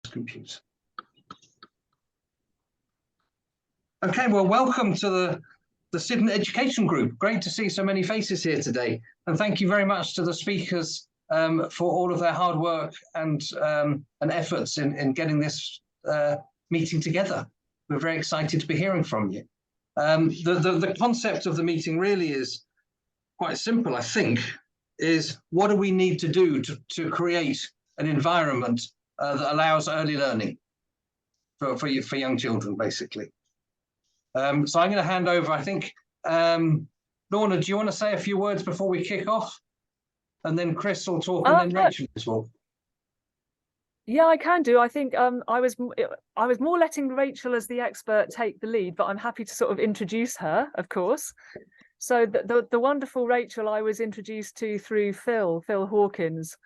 compute. Okay, well, welcome to the SIDCN Education Group. Great to see so many faces here today. And thank you very much to the speakers for all of their hard work and efforts in getting this meeting together. We're very excited to be hearing from you. The concept of the meeting really is quite simple, I think, is what do we need to do to create an environment that allows early learning for young children, basically. So I'm going to hand over, I think, Lorna, do you want to say a few words before we kick off? And then Chris will talk, and then Rachel will talk. Yeah, I can do. I think I was more letting Rachel as the expert take the lead, but I'm happy to sort of introduce her, of course. So the wonderful Rachel I was introduced to through Phil Hawkins,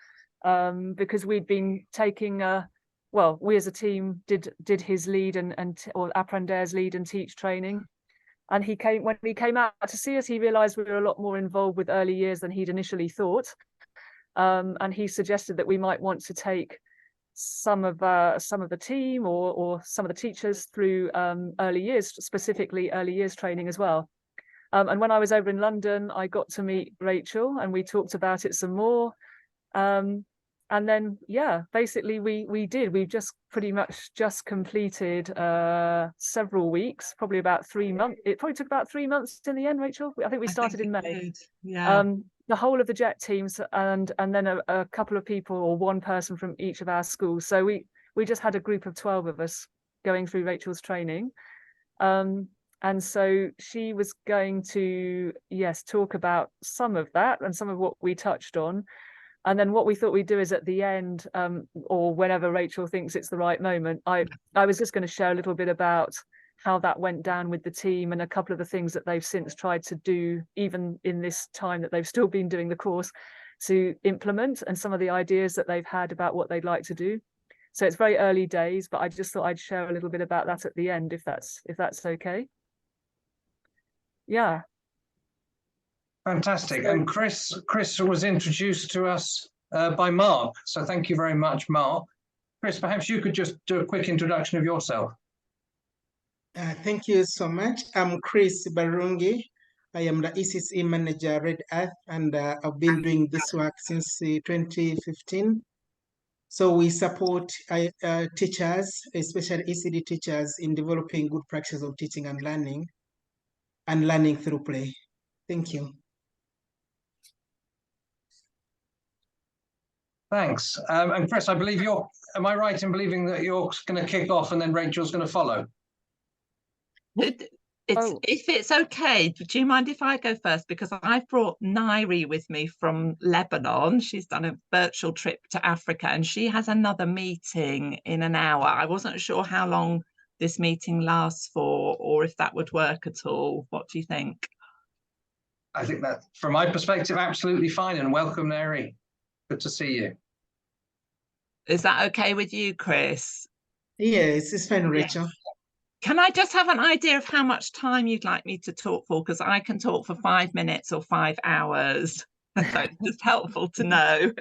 because we'd been taking well, we as a team did his lead or Apprender's lead and teach training. And when he came out to see us, he realized we were a lot more involved with early years than he'd initially thought. And he suggested that we might want to take some of the team or some of the teachers through early years, specifically early years training as well. And when I was over in London, I got to meet Rachel and we talked about it some more. And then, yeah, basically we've just pretty much just completed several weeks, probably about 3 months. It probably took about 3 months in the end, Rachel. I think we started in May. Yeah. The whole of the JET teams and then a couple of people or one person from each of our schools. So we just had a group of 12 of us going through Rachel's training. And so she was going to, yes, talk about some of that and some of what we touched on. And then what we thought we'd do is at the end, or whenever Rachel thinks it's the right moment, I was just going to share a little bit about how that went down with the team and a couple of the things that they've since tried to do, even in this time that they've still been doing the course, to implement, and some of the ideas that they've had about what they'd like to do. So it's very early days, but I just thought I'd share a little bit about that at the end, if that's okay. Yeah. Fantastic. And Chris was introduced to us by Mark. So thank you very much, Mark. Chris, perhaps you could just do a quick introduction of yourself. Thank you so much. I'm Chris Barungi. I am the ECC manager, Red Earth, and I've been doing this work since 2015. So we support teachers, especially ECD teachers, in developing good practices of teaching and learning through play. Thank you. Thanks. And Chris, I believe am I right in believing that you're going to kick off and then Rachel's going to follow? If it's okay, do you mind if I go first? Because I've brought Nursery with me from Lebanon. She's done a virtual trip to Africa and she has another meeting in an hour. I wasn't sure how long this meeting lasts for or if that would work at all. What do you think? I think that, from my perspective, absolutely fine. And welcome, Nursery. Good to see you. Is that okay with you, Chris? Yes, it's fine, Rachel. Yeah. Can I just have an idea of how much time you'd like me to talk for? Because I can talk for 5 minutes or 5 hours. So it's just helpful to know.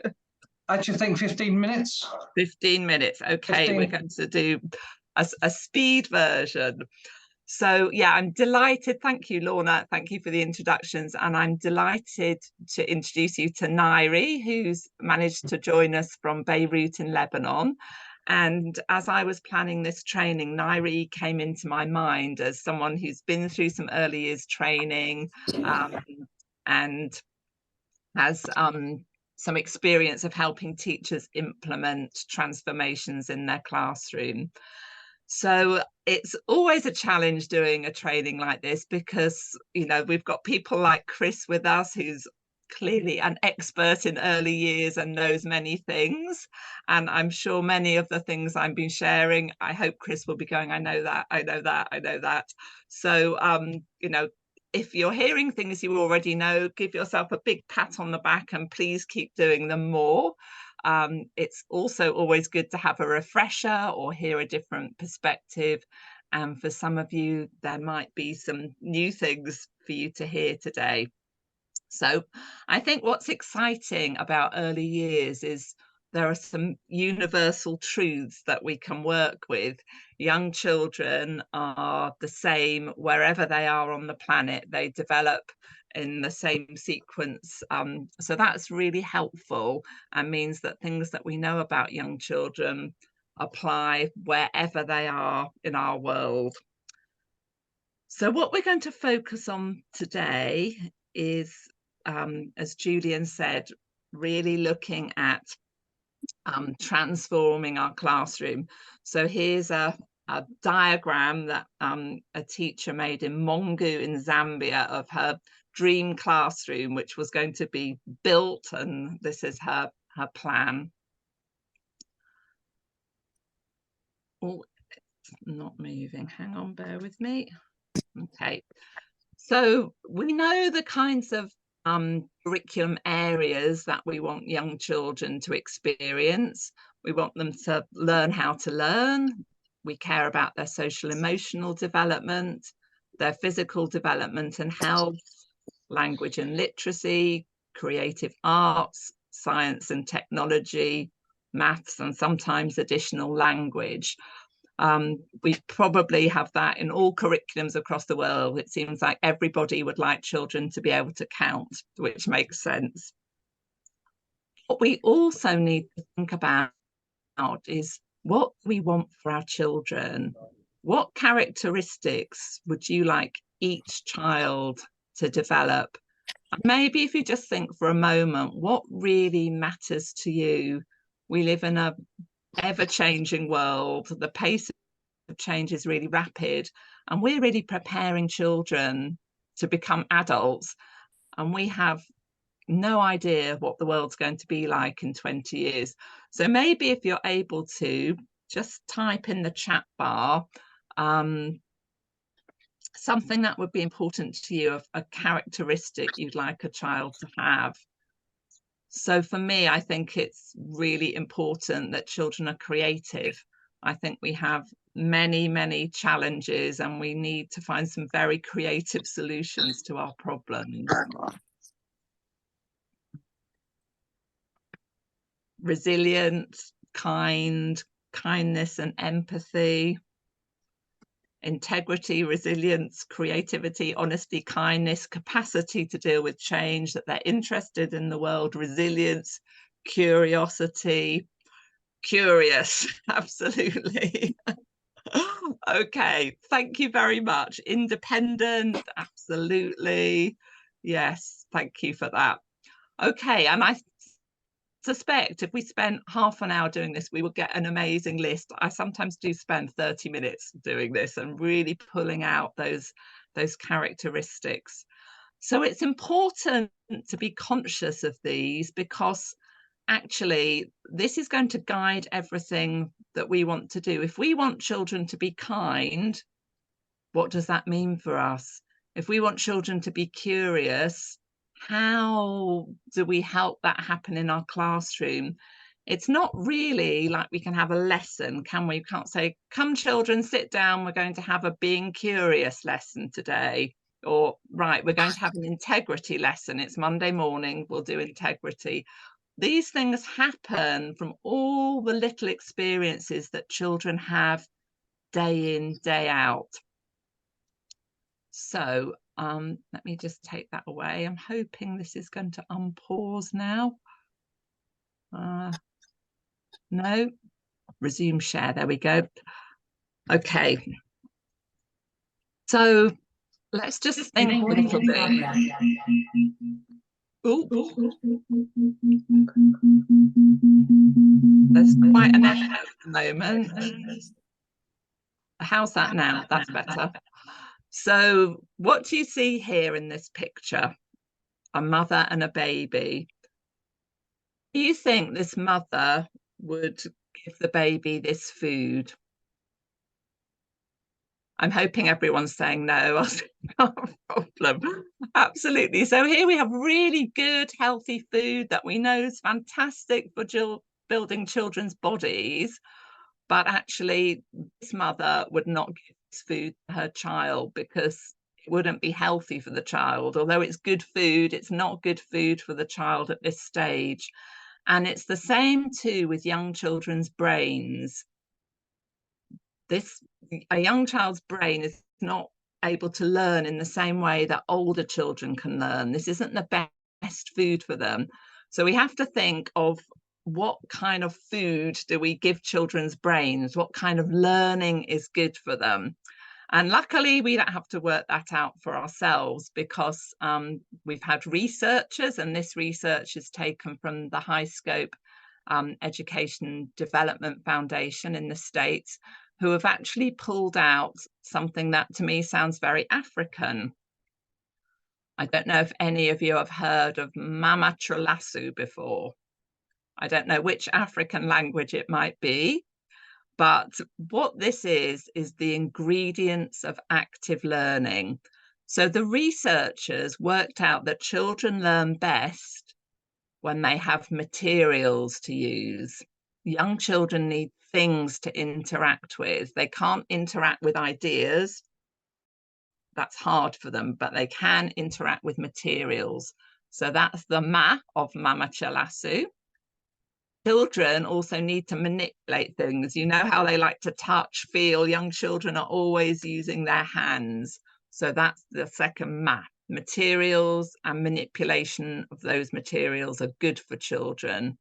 I should think 15 minutes. 15 minutes. Okay, 15. We're going to do a speed version. So yeah, I'm delighted. Thank you, Lorna. Thank you for the introductions. And I'm delighted to introduce you to Nursery, who's managed to join us from Beirut in Lebanon. And as I was planning this training, Nursery came into my mind as someone who's been through some early years training and has some experience of helping teachers implement transformations in their classroom. So it's always a challenge doing a training like this because, you know, we've got people like Chris with us, who's clearly an expert in early years and knows many things. And I'm sure many of the things I've been sharing, I hope Chris will be going, I know that, I know that, I know that. So, you know, if you're hearing things you already know, give yourself a big pat on the back and please keep doing them more. It's also always good to have a refresher or hear a different perspective. And for some of you, there might be some new things for you to hear today. So I think what's exciting about early years is there are some universal truths that we can work with. Young children are the same wherever they are on the planet. They develop in the same sequence. So that's really helpful and means that things that we know about young children apply wherever they are in our world. So what we're going to focus on today is, as Julian said, really looking at transforming our classroom. So here's a diagram that a teacher made in Mongu in Zambia of her dream classroom, which was going to be built, and this is her plan. Oh, it's not moving. Hang on, bear with me. Okay, so we know the kinds of curriculum areas that we want young children to experience. We want them to learn how to learn. We care about their social emotional development, their physical development and health, language and literacy, creative arts, science and technology, maths, and sometimes additional language. We probably have that in all curriculums across the world. It seems like everybody would like children to be able to count, which makes sense. What we also need to think about is what we want for our children. What characteristics would you like each child to develop? And maybe if you just think for a moment, what really matters to you? We live in a ever-changing world. The pace of change is really rapid, and we're really preparing children to become adults, and we have no idea what the world's going to be like in 20 years. So maybe if you're able to just type in the chat bar something that would be important to you, a characteristic you'd like a child to have. So for me, I think it's really important that children are creative. I think we have many challenges, and we need to find some very creative solutions to our problems. Resilient, kindness and empathy, integrity, resilience, creativity, honesty, kindness, capacity to deal with change, that they're interested in the world, resilience, curiosity, curious, absolutely. Okay, thank you very much. Independent, absolutely. Yes, thank you for that. Okay, and I suspect if we spent half an hour doing this, we would get an amazing list. I sometimes do spend 30 minutes doing this and really pulling out those characteristics. So it's important to be conscious of these, because actually this is going to guide everything that we want to do. If we want children to be kind, what does that mean for us? If we want children to be curious, how do we help that happen in our classroom? It's not really like we can have a lesson, can we? We can't say, come children, sit down, we're going to have a being curious lesson today. Or, right, we're going to have an integrity lesson. It's Monday morning, we'll do integrity. These things happen from all the little experiences that children have day in, day out. So let me just take that away. I'm hoping this is going to unpause now. No, resume share. There we go. Okay. So let's just think a little bit. Ooh. There's quite an echo at the moment. How's that now? That's better. So what do you see here in this picture? A mother and a baby. Do you think this mother would give the baby this food? I'm hoping everyone's saying no. Not a problem. Absolutely. So here we have really good, healthy food that we know is fantastic for building children's bodies. But actually, this mother would not give this food to her child because it wouldn't be healthy for the child. Although it's good food, it's not good food for the child at this stage. And it's the same too with young children's brains. A young child's brain is not able to learn in the same way that older children can learn. This isn't the best food for them. So we have to think of what kind of food do we give children's brains? What kind of learning is good for them? And luckily, we don't have to work that out for ourselves, because we've had researchers, and this research is taken from the High Scope Education Development Foundation in the States, who have actually pulled out something that to me sounds very African. I don't know if any of you have heard of Mama Trelasu before. I don't know which African language it might be, but what this is the ingredients of active learning. So the researchers worked out that children learn best when they have materials to use. Young children need things to interact with. They can't interact with ideas. That's hard for them, but they can interact with materials. So that's the Ma of Mama Trelasu. Children also need to manipulate things. You know how they like to touch, feel. Young children are always using their hands. So that's the second Ma. Materials and manipulation of those materials are good for children.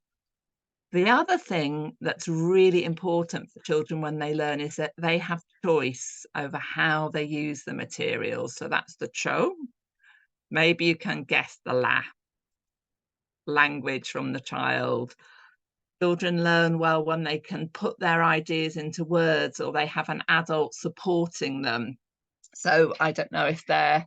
The other thing that's really important for children when they learn is that they have choice over how they use the materials. So that's the Cho. Maybe you can guess the La, language from the child. Children learn well when they can put their ideas into words, or they have an adult supporting them. So I don't know if they're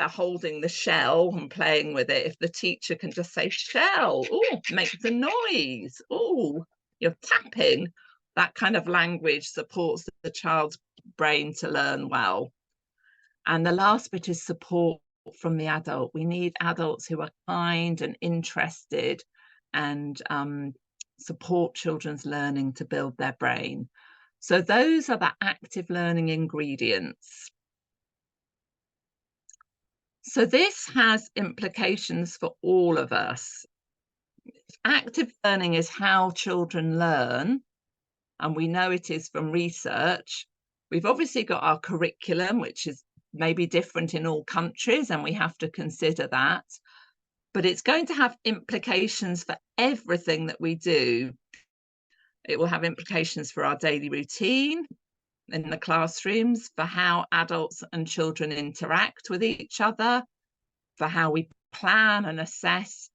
holding the shell and playing with it, if the teacher can just say shell, oh, make the noise, oh, you're tapping. That kind of language supports the child's brain to learn well. And the last bit is support from the adult. We need adults who are kind and interested and support children's learning to build their brain. So those are the active learning ingredients. So this has implications for all of us. Active learning is how children learn, and we know it is from research. We've obviously got our curriculum, which is maybe different in all countries, and we have to consider that. But it's going to have implications for everything that we do. It will have implications for our daily routine in the classrooms, for how adults and children interact with each other, for how we plan and assess,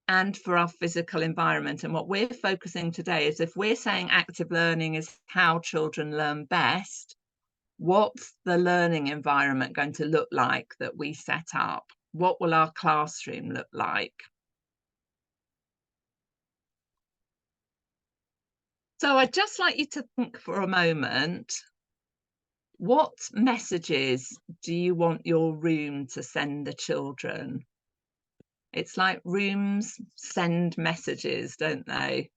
and for our physical environment. And what we're focusing today is, if we're saying active learning is how children learn best, what's the learning environment going to look like that we set up? What will our classroom look like? So I'd just like you to think for a moment, what messages do you want your room to send the children? It's like rooms send messages, don't they?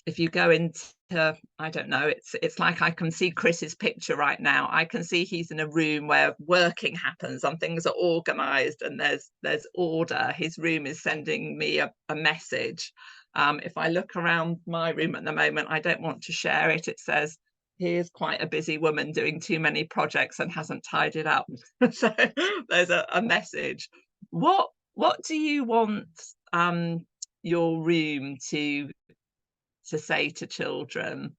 If you go into, I don't know, it's like I can see Chris's picture right now. I can see he's in a room where working happens and things are organized and there's order. His room is sending me a message. If I look around my room at the moment, I don't want to share it. It says, here's quite a busy woman doing too many projects and hasn't tidied up. So there's a message. What do you want your room to say to children?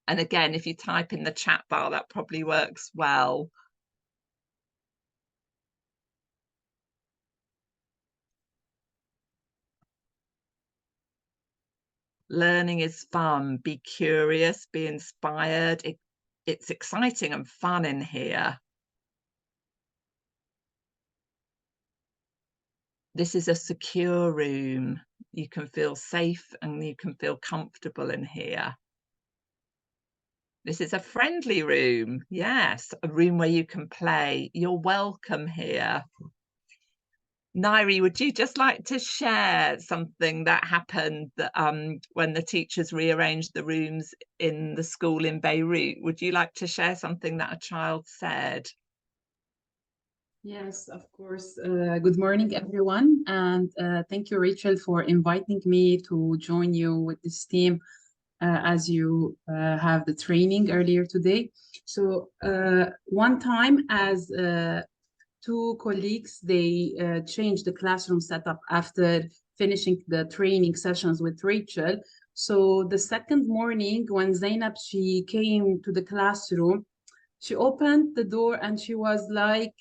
And again, if you type in the chat bar, that probably works well. Learning is fun. Be curious, be inspired. It's exciting and fun in here. This is a secure room. You can feel safe and you can feel comfortable in here. This is a friendly room. Yes, a room where you can play. You're welcome here. Nairi, would you just like to share something that happened when the teachers rearranged the rooms in the school in Beirut? Would you like to share something that a child said? Yes, of course. Good morning, everyone. And thank you, Rachel, for inviting me to join you with this team as you have the training earlier today. So one time as two colleagues, they changed the classroom setup after finishing the training sessions with Rachel. So the second morning when Zainab, she came to the classroom, she opened the door and she was like,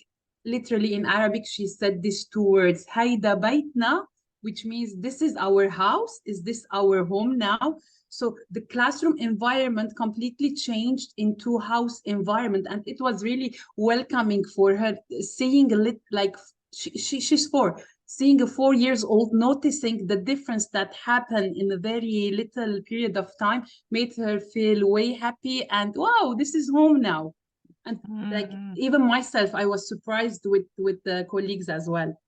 literally in Arabic, she said these two words, Hayda Baitna, which means this is our house, is this our home now? So the classroom environment completely changed into house environment, and it was really welcoming for her, seeing like she's 4, seeing a 4 years old, noticing the difference that happened in a very little period of time made her feel way happy and wow, this is home now. And like even myself, I was surprised with the colleagues as well.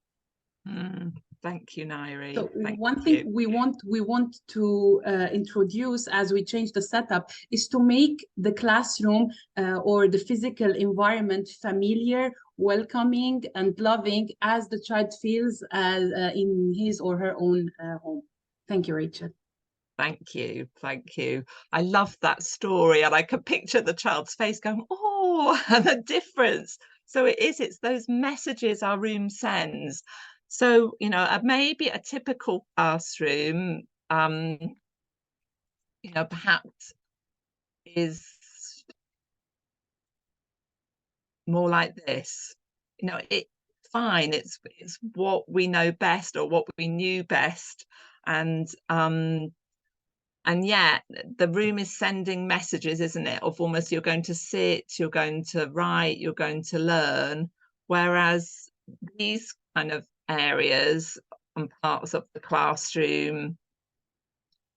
Thank you, Nairi. So one thing we want to introduce as we change the setup is to make the classroom or the physical environment familiar, welcoming, and loving as the child feels in his or her own home. Thank you, Rachel. Thank you. Thank you. I love that story, and I can picture the child's face going, oh, and the difference. So it's those messages our room sends. So, you know, maybe a typical classroom, you know, perhaps is more like this. You know, it's fine. It's what we know best or what we knew best. And yet the room is sending messages, isn't it? Of almost you're going to sit, you're going to write, you're going to learn. Whereas these kind of areas and parts of the classroom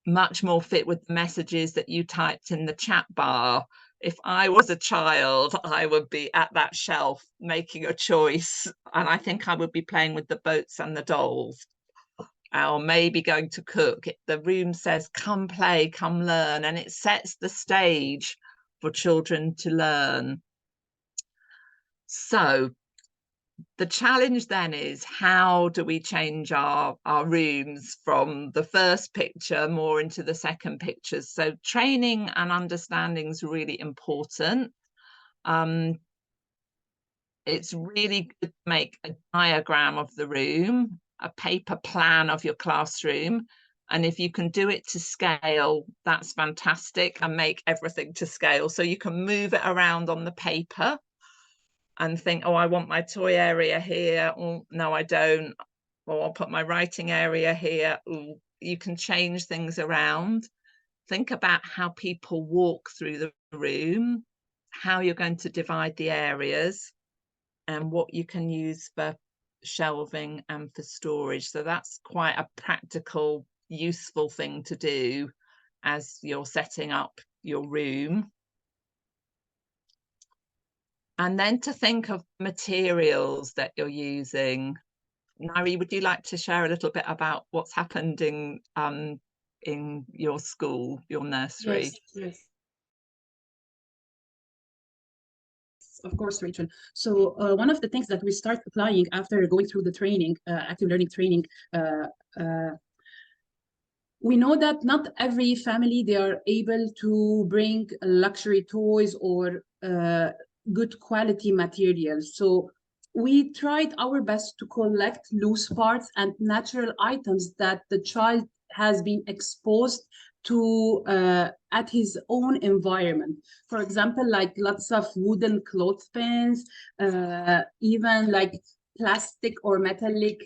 much more fit with the messages that you typed in the chat bar. If I was a child, I would be at that shelf making a choice. And I think I would be playing with the boats and the dolls. Or maybe going to cook. The room says, come play, come learn, and it sets the stage for children to learn. So the challenge then is, how do we change our rooms from the first picture more into the second picture? So training and understanding is really important. It's really good to make a diagram of the room, a paper plan of your classroom. And if you can do it to scale, that's fantastic, and make everything to scale. So you can move it around on the paper and think, oh, I want my toy area here. Oh, no, I don't. Or I'll put my writing area here. Ooh, you can change things around. Think about how people walk through the room, how you're going to divide the areas, and what you can use for shelving and for storage. So that's quite a practical, useful thing to do as you're setting up your room. And then to think of materials that you're using. Nairi, would you like to share a little bit about what's happened in your school, your nursery? Yes. Of course, Rachel. So one of the things that we start applying after going through the training, active learning training, we know that not every family, they are able to bring luxury toys or good quality materials. So we tried our best to collect loose parts and natural items that the child has been exposed to at his own environment. For example, like lots of wooden clothespins, even like plastic or metallic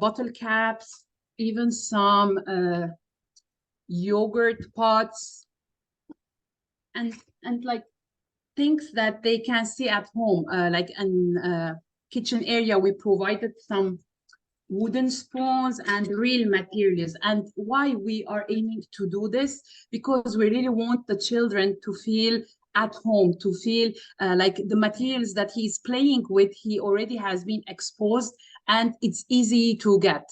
bottle caps, even some yogurt pots, and like things that they can see at home, like in kitchen area. We provided some wooden spoons and real materials. And why we are aiming to do this? Because we really want the children to feel at home, to feel like the materials that he's playing with, he already has been exposed and it's easy to get.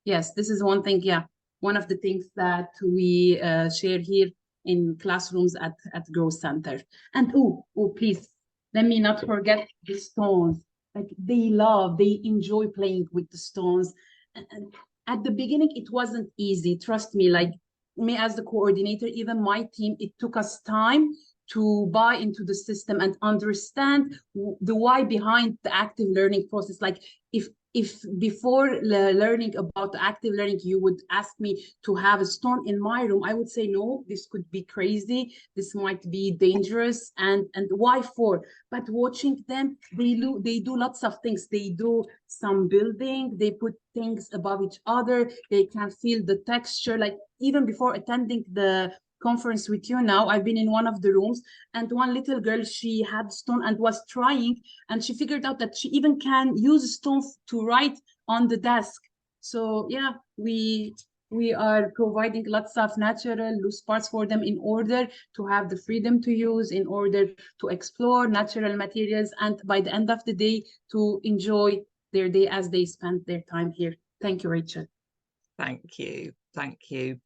Yes, this is one thing, yeah, one of the things that we share here in classrooms at Growth Center. And oh, please, let me not forget the stones. Like they enjoy playing with the stones. And at the beginning, it wasn't easy. Trust me, like me as the coordinator, even my team, it took us time to buy into the system and understand the why behind the active learning process. Like if before learning about active learning, you would ask me to have a stone in my room, I would say, no, this could be crazy. This might be dangerous. And why for? But watching them, they do lots of things. They do some building, they put things above each other. They can feel the texture. Like even before attending the conference with you now, I've been in one of the rooms, and one little girl, she had stone and was trying, and she figured out that she even can use stone to write on the desk. So yeah, we are providing lots of natural loose parts for them in order to have the freedom to use, in order to explore natural materials, and by the end of the day to enjoy their day as they spend their time here. Thank you, Rachel. Thank you. Thank you.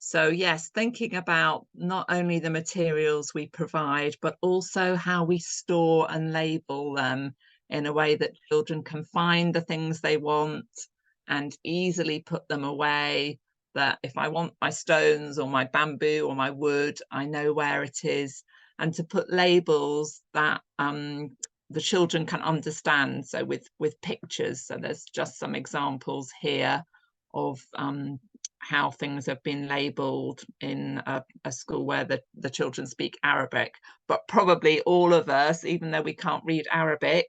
So yes, thinking about not only the materials we provide, but also how we store and label them in a way that children can find the things they want and easily put them away. That if I want my stones or my bamboo or my wood, I know where it is. And to put labels that the children can understand. So with pictures. So there's just some examples here of how things have been labelled in a school where the children speak Arabic, but probably all of us, even though we can't read Arabic,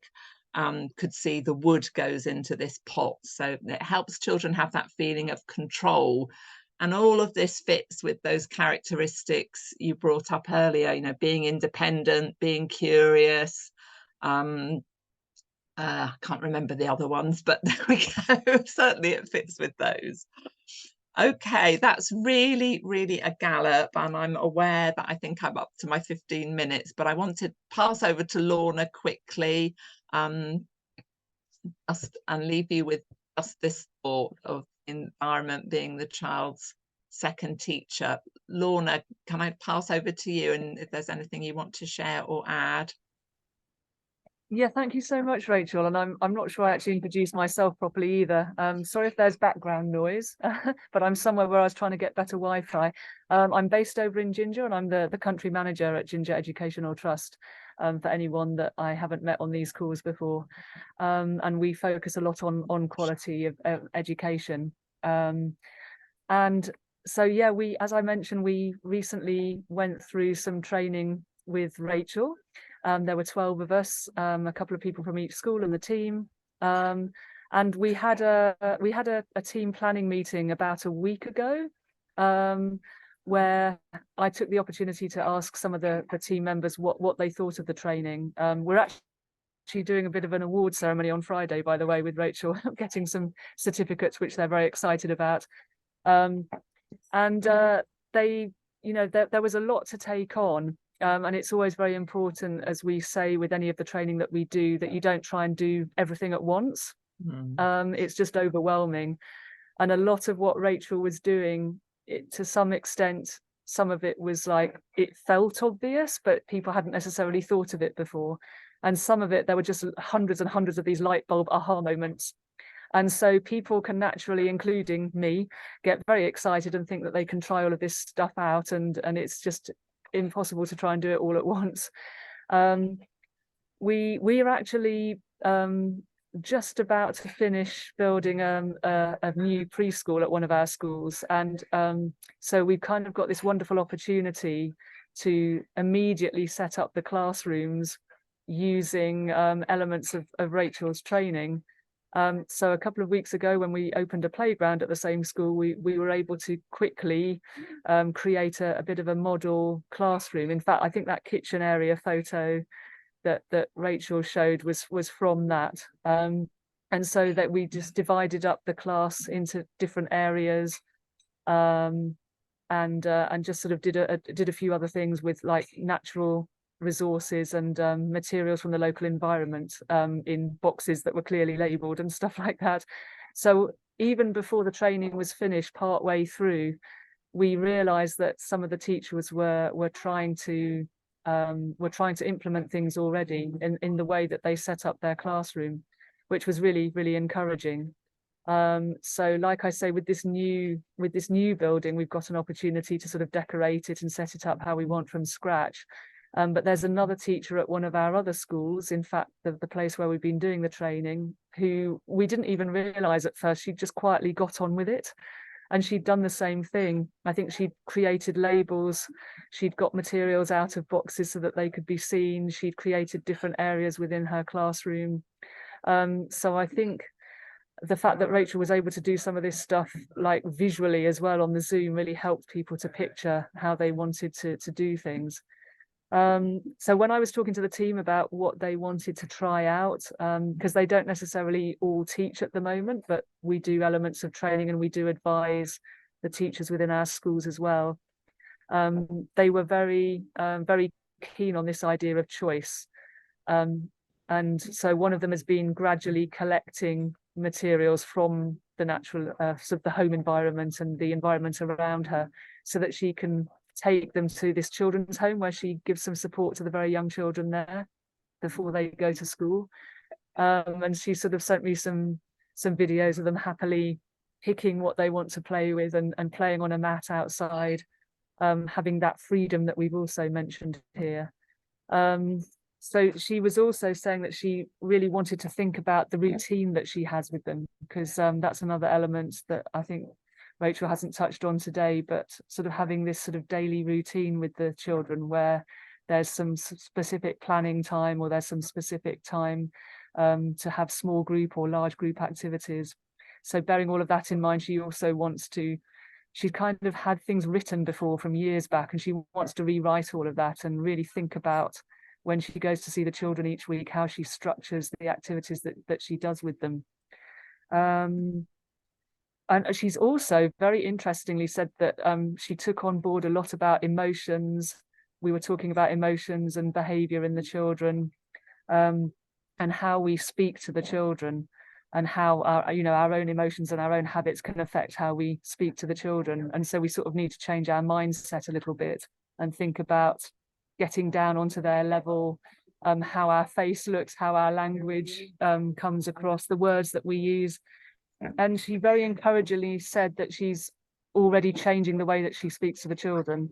could see the wood goes into this pot. So it helps children have that feeling of control. And all of this fits with those characteristics you brought up earlier, you know, being independent, being curious. I can't remember the other ones, but there we go. Certainly it fits with those. Okay, that's really, really a gallop, and I'm aware that I think I'm up to my 15 minutes, but I want to pass over to Lorna quickly and leave you with just this thought of environment being the child's second teacher. Lorna, can I pass over to you, and if there's anything you want to share or add? Yeah, thank you so much, Rachel. And I'm not sure I actually introduced myself properly either. Sorry if there's background noise, but I'm somewhere where I was trying to get better Wi-Fi. I'm based over in Ginger, and I'm the country manager at Ginger Educational Trust, for anyone that I haven't met on these calls before. And we focus a lot on quality of education. And so, yeah, as I mentioned, we recently went through some training with Rachel. There were 12 of us, a couple of people from each school and the team. And we had a team planning meeting about a week ago, where I took the opportunity to ask some of the team members what they thought of the training. We're actually doing a bit of an award ceremony on Friday, by the way, with Rachel, getting some certificates, which they're very excited about. They, you know, there was a lot to take on. And it's always very important, as we say with any of the training that we do, that you don't try and do everything at once. It's just overwhelming. And a lot of what Rachel was doing, to some extent, some of it was like, it felt obvious, but people hadn't necessarily thought of it before. And some of it, there were just hundreds and hundreds of these light bulb aha moments. And so people can naturally, including me, get very excited and think that they can try all of this stuff out. And it's just impossible to try and do it all at once. We are actually just about to finish building a new preschool at one of our schools, and so we've kind of got this wonderful opportunity to immediately set up the classrooms using elements of Rachel's training. So a couple of weeks ago, when we opened a playground at the same school, we were able to quickly create a bit of a model classroom. In fact, I think that kitchen area photo that Rachel showed was from that. And so that we just divided up the class into different areas, and just sort of did a few other things with like natural resources and materials from the local environment in boxes that were clearly labeled and stuff like that. So even before the training was finished, partway through, we realized that some of the teachers were trying to were trying to implement things already in the way that they set up their classroom, which was really, really encouraging. So like I say, with this new building, we've got an opportunity to sort of decorate it and set it up how we want from scratch. But there's another teacher at one of our other schools, in fact, the place where we've been doing the training, who we didn't even realize at first. She just quietly got on with it. And she'd done the same thing. I think she'd created labels. She'd got materials out of boxes so that they could be seen. She'd created different areas within her classroom. So I think the fact that Rachel was able to do some of this stuff like visually as well on the Zoom really helped people to picture how they wanted to do things. So when I was talking to the team about what they wanted to try out, because they don't necessarily all teach at the moment, but we do elements of training and we do advise the teachers within our schools as well. They were very, very keen on this idea of choice. And so one of them has been gradually collecting materials from the natural, sort of the home environment and the environment around her, so that she can take them to this children's home where she gives some support to the very young children there before they go to school. And she sort of sent me some videos of them happily picking what they want to play with and playing on a mat outside, having that freedom that we've also mentioned here. So she was also saying that she really wanted to think about the routine that she has with them, because that's another element that I think Rachel hasn't touched on today, but sort of having this sort of daily routine with the children where there's some specific planning time, or there's some specific time to have small group or large group activities. So bearing all of that in mind, she also wants to, she's kind of had things written before from years back, and she wants to rewrite all of that and really think about when she goes to see the children each week, how she structures the activities that she does with them. And she's also very interestingly said that she took on board a lot about emotions. We were talking about emotions and behavior in the children, and how we speak to the children, and how our own emotions and our own habits can affect how we speak to the children. And so we sort of need to change our mindset a little bit and think about getting down onto their level, how our face looks, how our language comes across, the words that we use. And she very encouragingly said that she's already changing the way that she speaks to the children.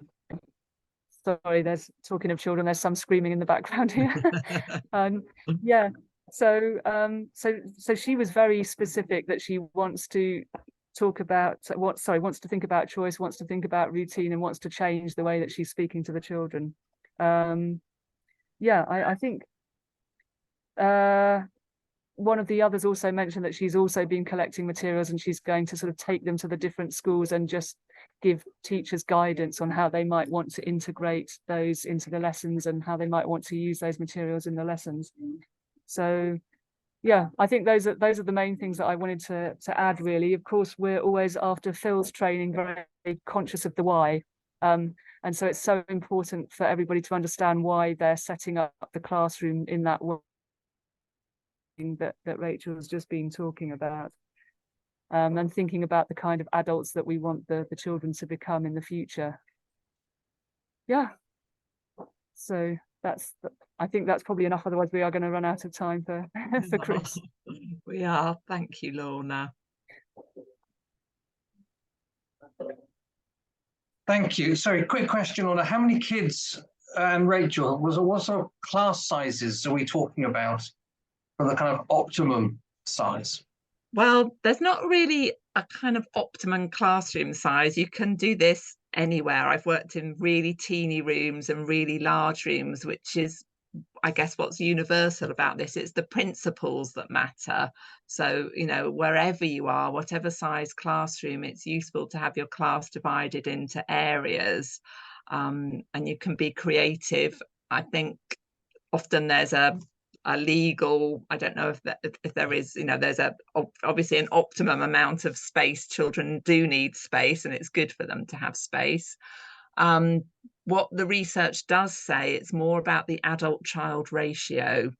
Sorry, there's talking of children, there's some screaming in the background here. Yeah, so she was very specific that she wants to talk about wants to think about choice, wants to think about routine, and wants to change the way that she's speaking to the children. Yeah, I think one of the others also mentioned that she's also been collecting materials, and she's going to sort of take them to the different schools and just give teachers guidance on how they might want to integrate those into the lessons and how they might want to use those materials in the lessons. So yeah, I think those are the main things that I wanted to add, really. Of course, we're always, after Phil's training, very conscious of the why. And so it's so important for everybody to understand why they're setting up the classroom in that way that Rachel has just been talking about, and thinking about the kind of adults that we want the children to become in the future. Yeah, so I think that's probably enough, otherwise we are going to run out of time for Chris. We are. Thank you, Lorna. Thank you. Sorry, quick question, Lorna. How many kids, and Rachel, what sort of class sizes are we talking about for the kind of optimum size? Well, there's not really a kind of optimum classroom size. You can do this anywhere. I've worked in really teeny rooms and really large rooms, which is, I guess, what's universal about this. It's the principles that matter. So, wherever you are, whatever size classroom, it's useful to have your class divided into areas, and you can be creative. I think often there's a legal, I don't know if there is, there's obviously an optimum amount of space. Children do need space, and it's good for them to have space. What the research does say, it's more about the adult-child ratio.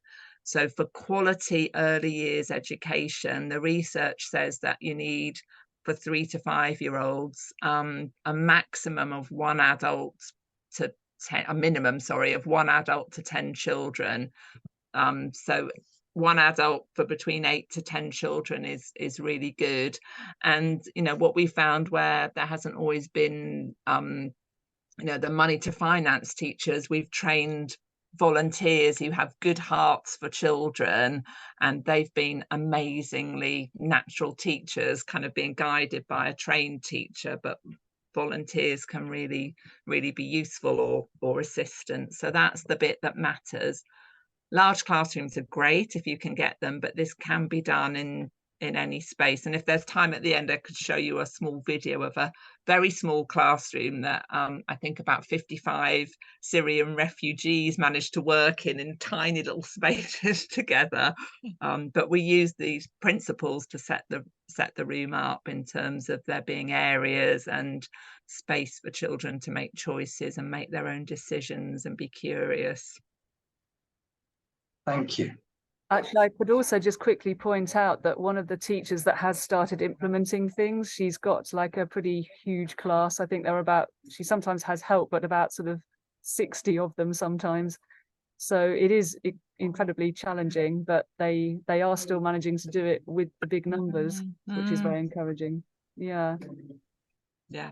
So for quality early years education, the research says that you need, for 3 to 5 year olds, a maximum of 1 adult to a minimum, sorry, of 1 adult to 10 children. So 1 adult for between 8 to 10 children is really good. And you know, what we found, where there hasn't always been you know, the money to finance teachers, we've trained volunteers who have good hearts for children, and they've been amazingly natural teachers, kind of being guided by a trained teacher, but volunteers can really be useful, or assistants. So that's the bit that matters. Large classrooms are great if you can get them, but this can be done in any space. And if there's time at the end, I could show you a small video of a very small classroom that I think about 55 Syrian refugees managed to work in tiny little spaces together. But we use these principles to set the room up in terms of there being areas and space for children to make choices and make their own decisions and be curious. Thank you. Actually, I could also just quickly point out that one of the teachers that has started implementing things, she's got like a pretty huge class. I think there are about, she sometimes has help, but about sort of 60 of them sometimes. So it is incredibly challenging, but they are still managing to do it with the big numbers, which is very encouraging. Yeah. Yeah.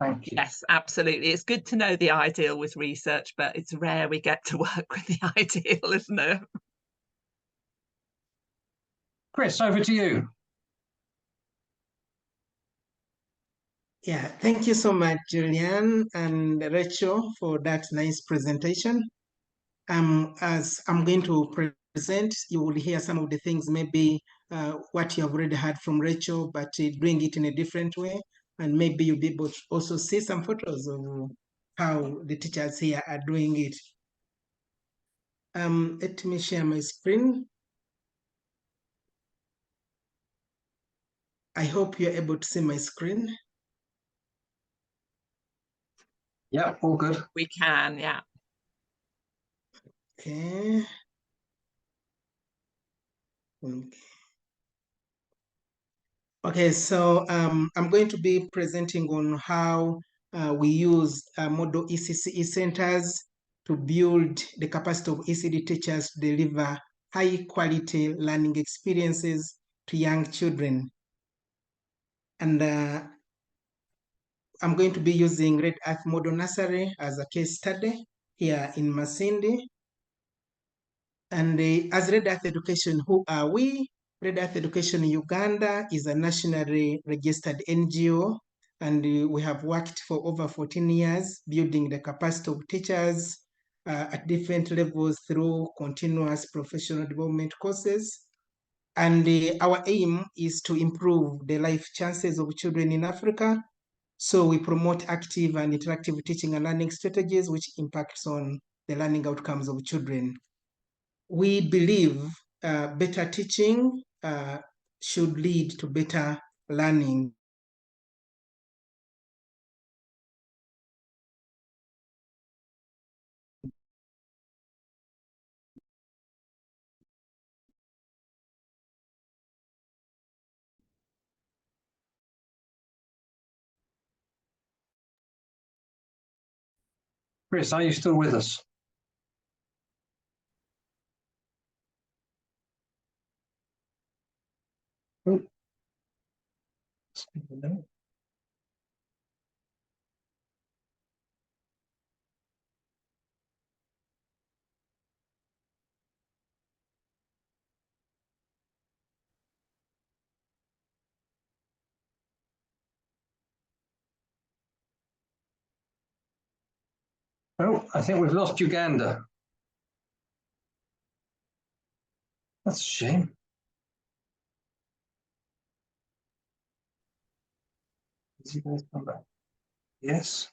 Thank you. Yes, absolutely. It's good to know the ideal with research, but it's rare we get to work with the ideal, isn't it? Chris, over to you. Yeah, thank you so much, Julian and Rachel, for that nice presentation. As I'm going to present, you will hear some of the things, maybe what you have already heard from Rachel, but doing it in a different way. And maybe you'll be able to also see some photos of how the teachers here are doing it. Let me share my screen. I hope you're able to see my screen. Yeah, all good. We can, yeah. Okay. Okay, so I'm going to be presenting on how we use model ECCE centers to build the capacity of ECD teachers to deliver high quality learning experiences to young children. And I'm going to be using Red Earth Model Nursery as a case study here in Masindi. And as Red Earth Education, who are we? Red Earth Education Uganda is a nationally registered NGO, and we have worked for over 14 years building the capacity of teachers at different levels through continuous professional development courses. And our aim is to improve the life chances of children in Africa. So we promote active and interactive teaching and learning strategies which impacts on the learning outcomes of children. We believe better teaching should lead to better learning. Chris, are you still with us? Oh. Oh, I think we've lost Uganda. That's a shame. Is he going to come back? Yes.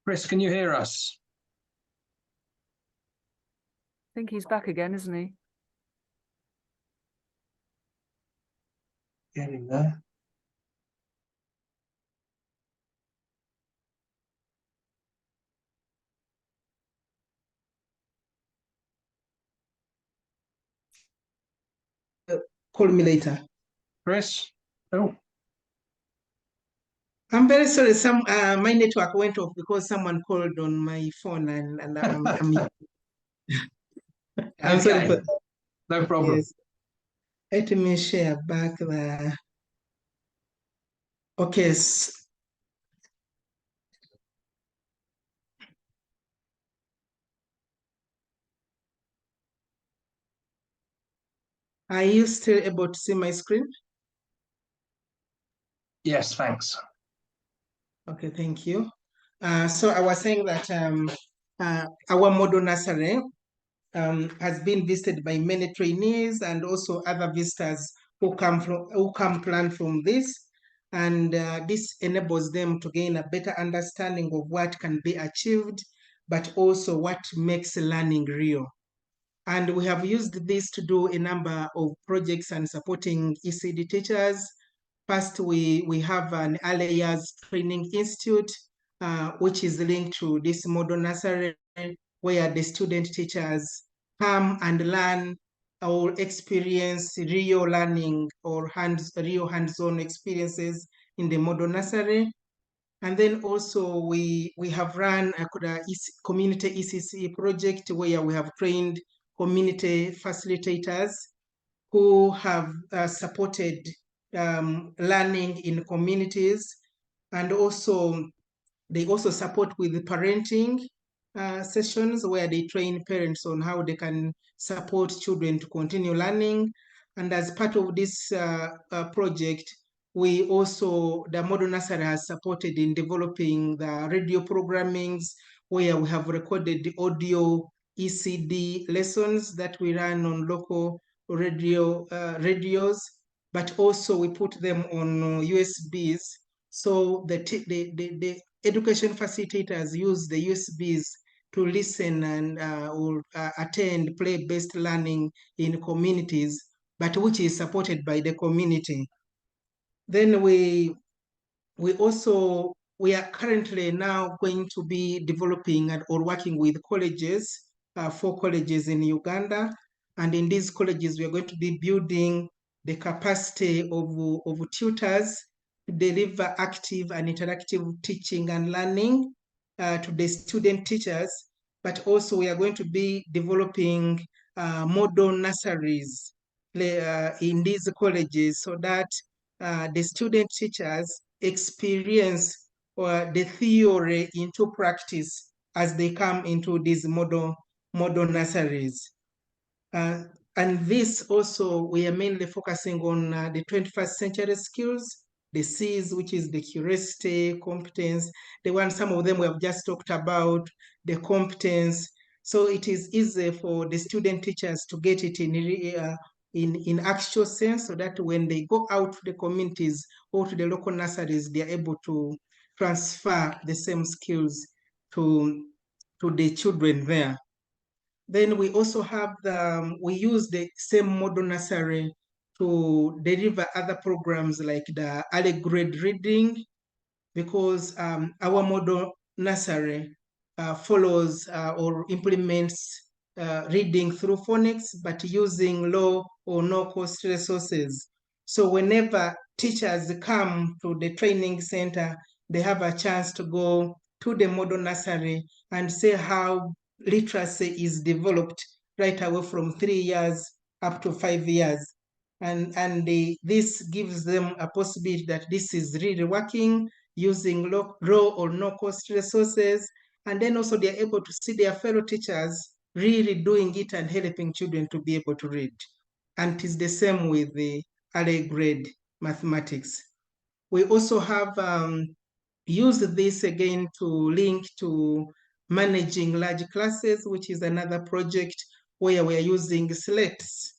Chris, can you hear us? I think he's back again, isn't he? Getting there. call me later. Chris? Oh, I'm very sorry. My network went off because someone called on my phone, and I'm sorry okay. for No problem. yes. Let me share back the. Okay. Are you still able to see my screen? Yes, thanks. Okay, thank you. So I was saying that our model nursery has been visited by many trainees and also other visitors who come to learn from this, and this enables them to gain a better understanding of what can be achieved, but also what makes learning real. And we have used this to do a number of projects and supporting ECD teachers. First, we have an early years training institute, which is linked to this model nursery, where the student teachers come and learn or experience real learning or real hands-on experiences in the model nursery. And then also we have run a community ECC project where we have trained community facilitators who have supported learning in communities, and also they also support with the parenting sessions where they train parents on how they can support children to continue learning. And as part of this project, we also, the model nursery has supported in developing the radio programmings where we have recorded the audio ECD lessons that we run on local radios, but also we put them on USBs. So the education facilitators use the USBs to listen and or attend play-based learning in communities, but which is supported by the community. Then we are currently now going to be developing or working with colleges, 4 colleges in Uganda. And in these colleges, we are going to be building the capacity of tutors to deliver active and interactive teaching and learning to the student teachers. But also we are going to be developing model nurseries in these colleges so that the student teachers experience the theory into practice as they come into these model nurseries. And this also, we are mainly focusing on the 21st century skills, the C's, which is the curiosity, competence, some of them we have just talked about, the competence. So it is easy for the student teachers to get it in actual sense, so that when they go out to the communities or to the local nurseries, they are able to transfer the same skills to the children there. Then we also have we use the same model nursery to deliver other programs like the early grade reading, because our model nursery follows or implements reading through phonics, but using low or no cost resources. So whenever teachers come to the training center, they have a chance to go to the model nursery and see how literacy is developed right away from 3 years up to 5 years. And this gives them a possibility that this is really working using low or no cost resources. And then also they're able to see their fellow teachers really doing it and helping children to be able to read. And it is the same with the early grade mathematics. We also have used this again to link to managing large classes, which is another project where we are using slates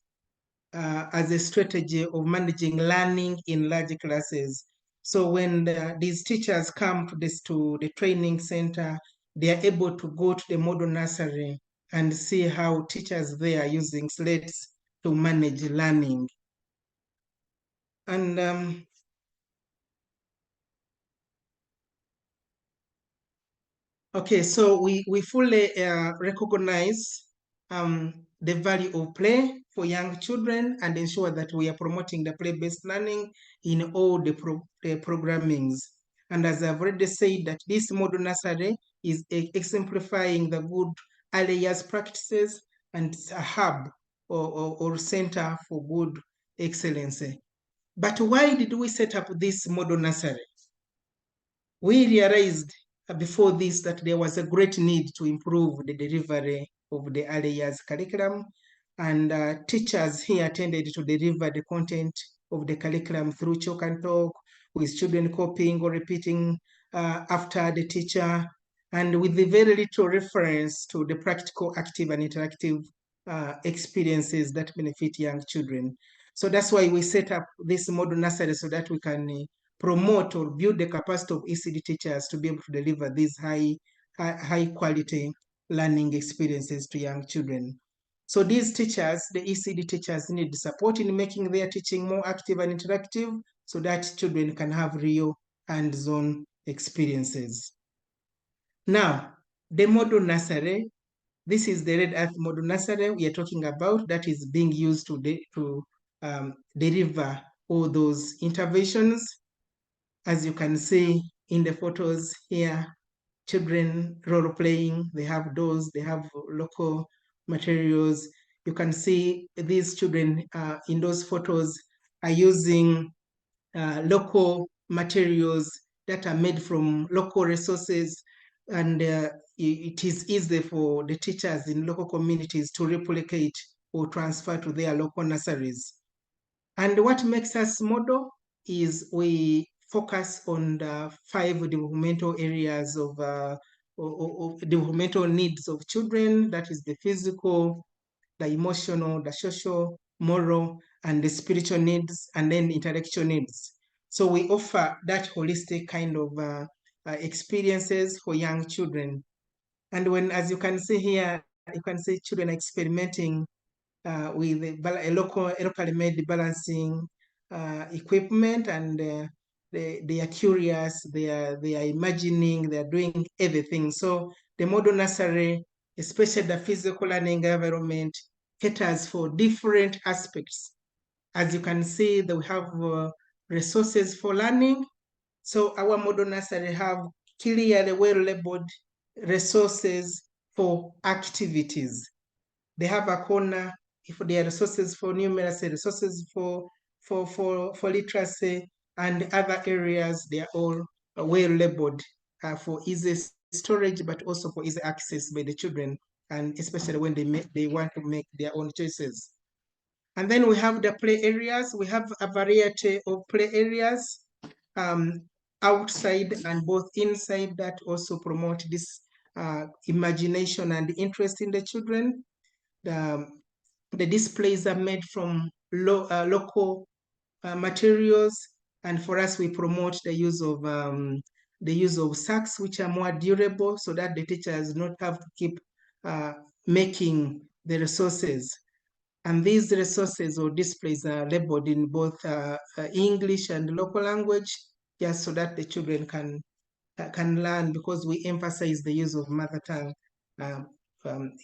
as a strategy of managing learning in large classes. So when these teachers come to the training center, they are able to go to the model nursery and see how teachers there are using slates to manage learning. And okay, so we fully recognize the value of play for young children and ensure that we are promoting the play-based learning in all the programmings. And as I've already said, that this model nursery is exemplifying the good early years practices and it's a hub or center for good excellence. But why did we set up this model nursery? We realized before this that there was a great need to improve the delivery of the early years curriculum, and teachers here tended to deliver the content of the curriculum through chalk and talk, with children copying or repeating after the teacher, and with the very little reference to the practical, active, and interactive experiences that benefit young children. So that's why we set up this model nursery so that we can promote or build the capacity of ECD teachers to be able to deliver these high quality learning experiences to young children. So these teachers, the ECD teachers, need support in making their teaching more active and interactive so that children can have real hands-on experiences. Now, the model nursery, this is the Red Earth model nursery we are talking about that is being used to deliver all those interventions. As you can see in the photos here, children role playing, they have dolls, they have local materials. You can see these children in those photos are using local materials that are made from local resources, and it is easy for the teachers in local communities to replicate or transfer to their local nurseries. And what makes us model is we focus on the 5 developmental areas of developmental needs of children. That is the physical, the emotional, the social, moral, and the spiritual needs, and then intellectual needs. So we offer that holistic kind of experiences for young children. And when, as you can see here, you can see children experimenting with a locally made balancing equipment, and they are curious, they are imagining, they are doing everything. So the model nursery, especially the physical learning environment, caters for different aspects. As you can see, we have resources for learning. So our model nursery have clearly well-labeled resources for activities. They have a corner if there are resources for numeracy, resources for literacy, and other areas. They are all well labeled for easy storage, but also for easy access by the children, and especially when they want to make their own choices. And then we have the play areas. We have a variety of play areas outside and both inside that also promote this imagination and interest in the children. The displays are made from local materials, and for us we promote the use of sacks which are more durable, so that the teachers not have to keep making the resources. And these resources or displays are labeled in both English and local language, just so that the children can learn, because we emphasize the use of mother tongue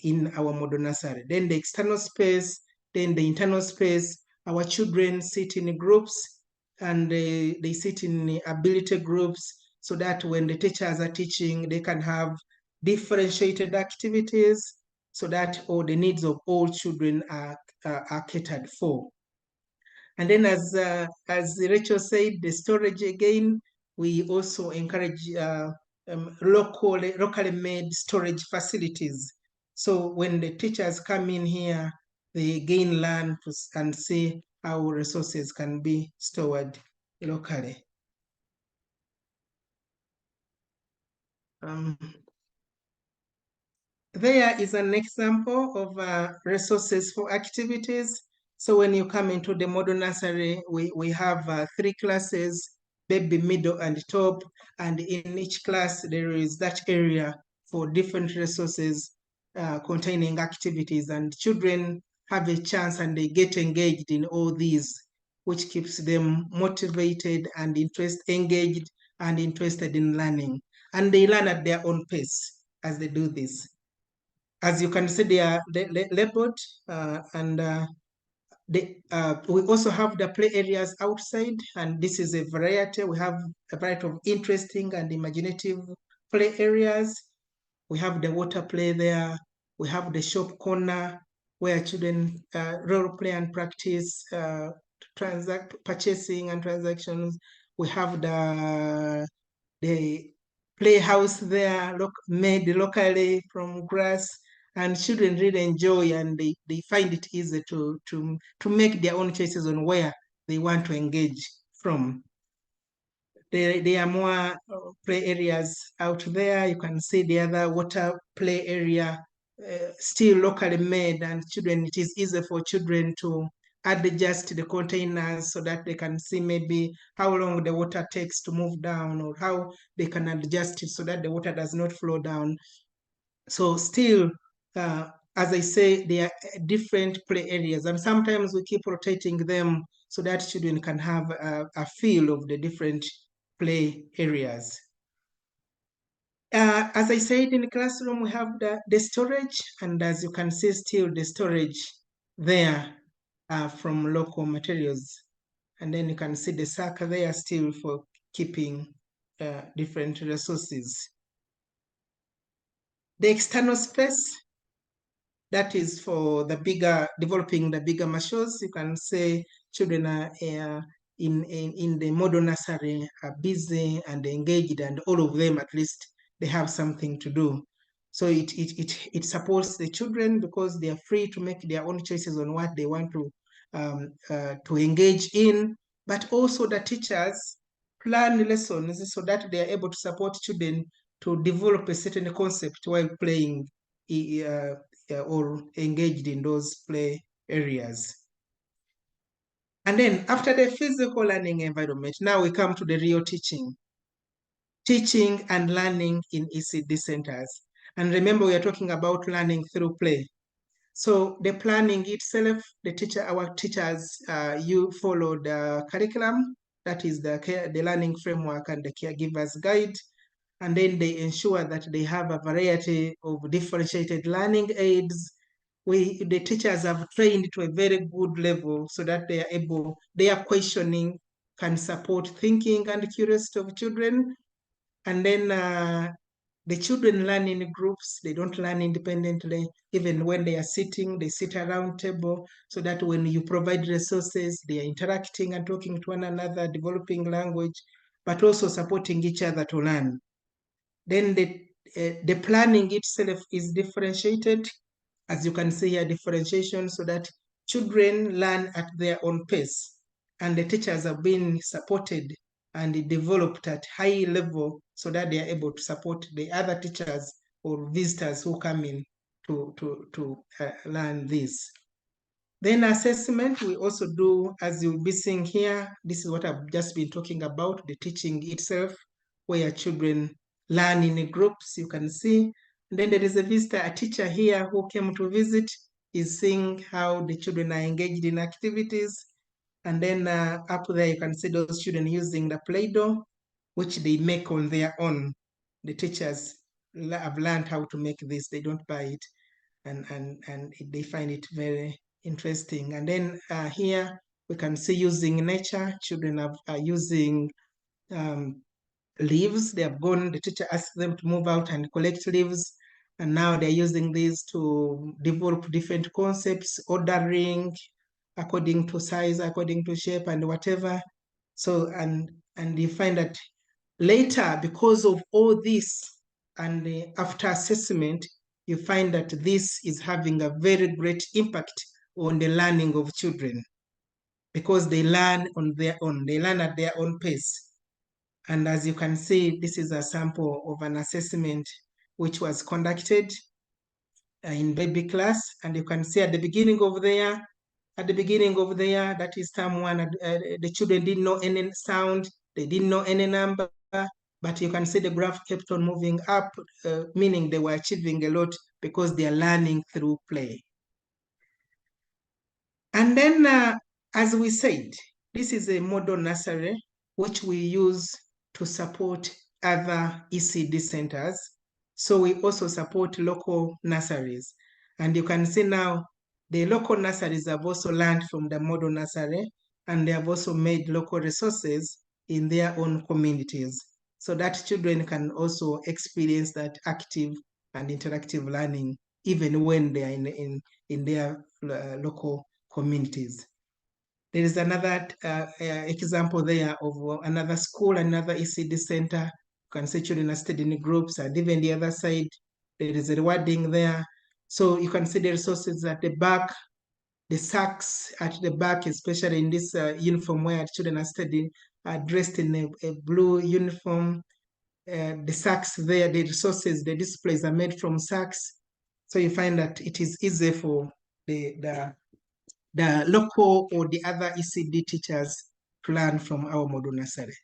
in our model nursery. Then the external space, then the internal space. Our children sit in groups, and they sit in ability groups, so that when the teachers are teaching, they can have differentiated activities, so that all the needs of all children are catered for. And then as Rachel said, the storage again, we also encourage locally made storage facilities. So when the teachers come in here, they again learn and see how resources can be stored locally. There is an example of resources for activities. So when you come into the model nursery, we have 3 classes, baby, middle, and top. And in each class, there is that area for different resources containing activities. And children have a chance and they get engaged in all these, which keeps them motivated and engaged and interested in learning. And they learn at their own pace as they do this. as you can see, they are labeled, and we also have the play areas outside, and this is a variety. We have a variety of interesting and imaginative play areas. We have the water play there. We have the shop corner where children role play and practice purchasing and transactions. We have the playhouse there, made locally from grass, and children really enjoy, and they find it easy to make their own choices on where they want to engage from. There are more play areas out there. You can see the other water play area, still locally made, and children, it is easy for children to adjust the containers so that they can see maybe how long the water takes to move down, or how they can adjust it so that the water does not flow down. So still, as I say, there are different play areas, and sometimes we keep rotating them so that children can have a feel of the different play areas. As I said, in the classroom, we have the storage, and as you can see, still the storage there from local materials. And then you can see the sack there still for keeping different resources. The external space, that is for the bigger, developing the bigger machines. You can say children are in the model nursery are busy and engaged, and all of them, at least, they have something to do. So it supports the children because they are free to make their own choices on what they want to engage in. But also the teachers plan lessons so that they are able to support children to develop a certain concept while playing or engaged in those play areas. And then after the physical learning environment, now we come to the real teaching and learning in ECD centers. And remember, we are talking about learning through play. So the planning itself, our teachers, you follow the curriculum, that is the learning framework and the caregiver's guide. And then they ensure that they have a variety of differentiated learning aids. The teachers have trained to a very good level so that they are able, their questioning can support thinking and curiosity of children. And then the children learn in groups. They don't learn independently. Even when they are sitting, they sit around table, so that when you provide resources, they are interacting and talking to one another, developing language, but also supporting each other to learn. Then the planning itself is differentiated. As you can see here, differentiation, so that children learn at their own pace, and the teachers have been supported and developed at high level so that they are able to support the other teachers or visitors who come in to learn this. Then assessment, we also do, as you'll be seeing here, this is what I've just been talking about, the teaching itself, where children learn in groups, you can see. And then there is a visitor, a teacher here who came to visit, is seeing how the children are engaged in activities. And then up there, you can see those children using the Play-Doh, which they make on their own. The teachers have learned how to make this. They don't buy it, and they find it very interesting. And then here, we can see using nature. Children are using leaves. They have gone, the teacher asked them to move out and collect leaves. And now they're using these to develop different concepts, ordering according to size, according to shape, and whatever. So, and you find that later, because of all this, and after assessment, you find that this is having a very great impact on the learning of children, because they learn on their own, they learn at their own pace. And as you can see, this is a sample of an assessment which was conducted in baby class. And you can see at the beginning of there, that is term one, the children didn't know any sound, they didn't know any number, but you can see the graph kept on moving up, meaning they were achieving a lot because they are learning through play. And then, as we said, this is a model nursery which we use to support other ECD centers. So we also support local nurseries. And you can see now the local nurseries have also learned from the model nursery, and they have also made local resources in their own communities, so that children can also experience that active and interactive learning even when they are in their local communities. There is another example there of another school, another ECD center. You can see children are studying in groups, and even the other side, there is a rewarding there. So you can see the resources at the back, the sacks at the back, especially in this uniform where children are studying, are dressed in a blue uniform. The sacks there, the resources, the displays are made from sacks. So you find that it is easy for the local or the other ECD teachers to learn from our model nursery.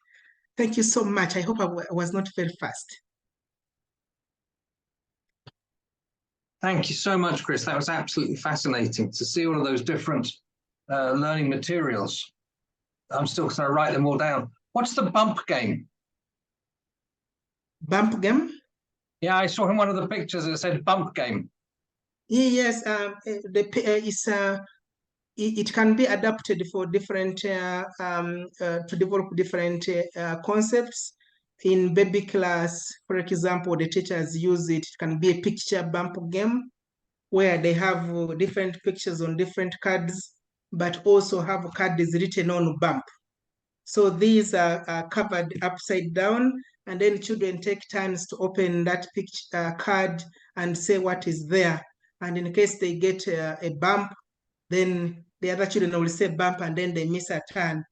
Thank you so much. I hope I was not very fast. Thank you so much, Chris. That was absolutely fascinating to see all of those different learning materials. I'm still going to write them all down. What's the bump game? Bump game? Yeah, I saw in one of the pictures it said bump game. Yes, it can be adapted for different to develop different concepts. In baby class, for example, the teachers use it. It can be a picture bump game where they have different pictures on different cards, but also have cards written on bump. So these are covered upside down, and then children take turns to open that picture card and say what is there. And in case they get a bump, then the other children will say bump, and then they miss a turn.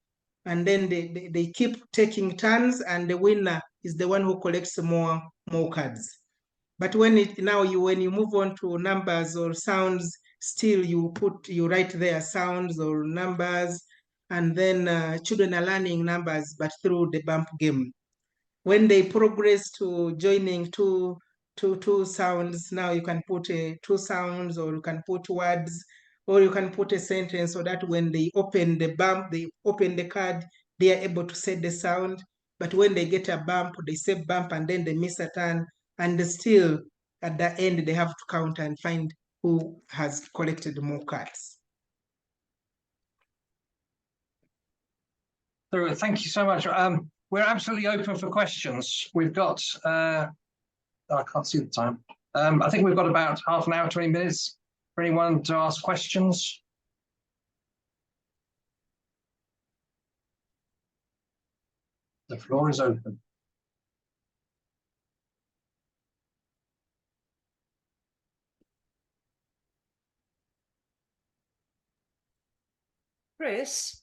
And then they keep taking turns, and the winner is the one who collects more cards. But when you move on to numbers or sounds, still you write there sounds or numbers, and then children are learning numbers, but through the bump game. When they progress to joining two sounds, now you can put two sounds, or you can put words, or you can put a sentence, so that when they open the bump, they open the card, they are able to say the sound. But when they get a bump, they say bump, and then they miss a turn, and still at the end they have to count and find who has collected more cards. So thank you so much. We're absolutely open for questions. We've got, I can't see the time. I think we've got about half an hour, 20 minutes for anyone to ask questions. The floor is open. Chris,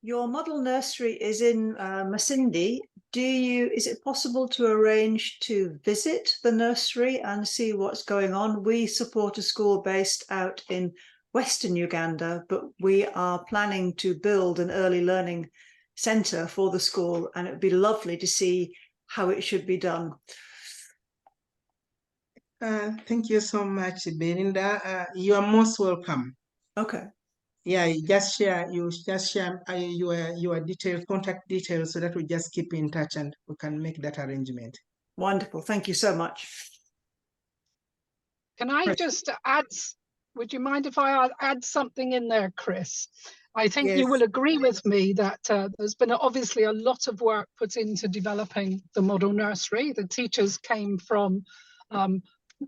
your model nursery is in Masindi. Is it possible to arrange to visit the nursery and see what's going on? We support a school based out in Western Uganda, but we are planning to build an early learning centre for the school, and it would be lovely to see how it should be done. Thank you so much, Belinda. You are most welcome. Okay. Yeah, you just share your details, contact details, so that we just keep in touch and we can make that arrangement. Wonderful. Thank you so much. Can I just add, would you mind if I add something in there, Chris? I think Yes. you will agree with me that there's been obviously a lot of work put into developing the model nursery. The teachers came from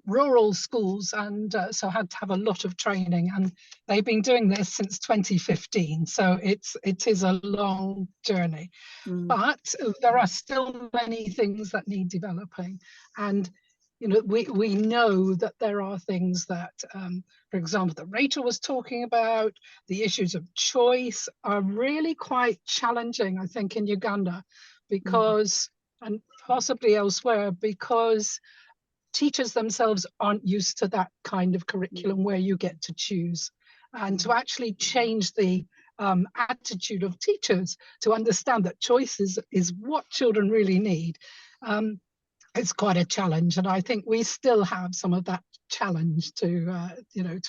rural schools, and so had to have a lot of training, and they've been doing this since 2015, so it is a long journey. But there are still many things that need developing, and we know that there are things that for example, that Rachel was talking about, the issues of choice are really quite challenging, I think, in Uganda, because and possibly elsewhere, because teachers themselves aren't used to that kind of curriculum where you get to choose. And to actually change the attitude of teachers to understand that choice is what children really need, it's quite a challenge. And I think we still have some of that challenge to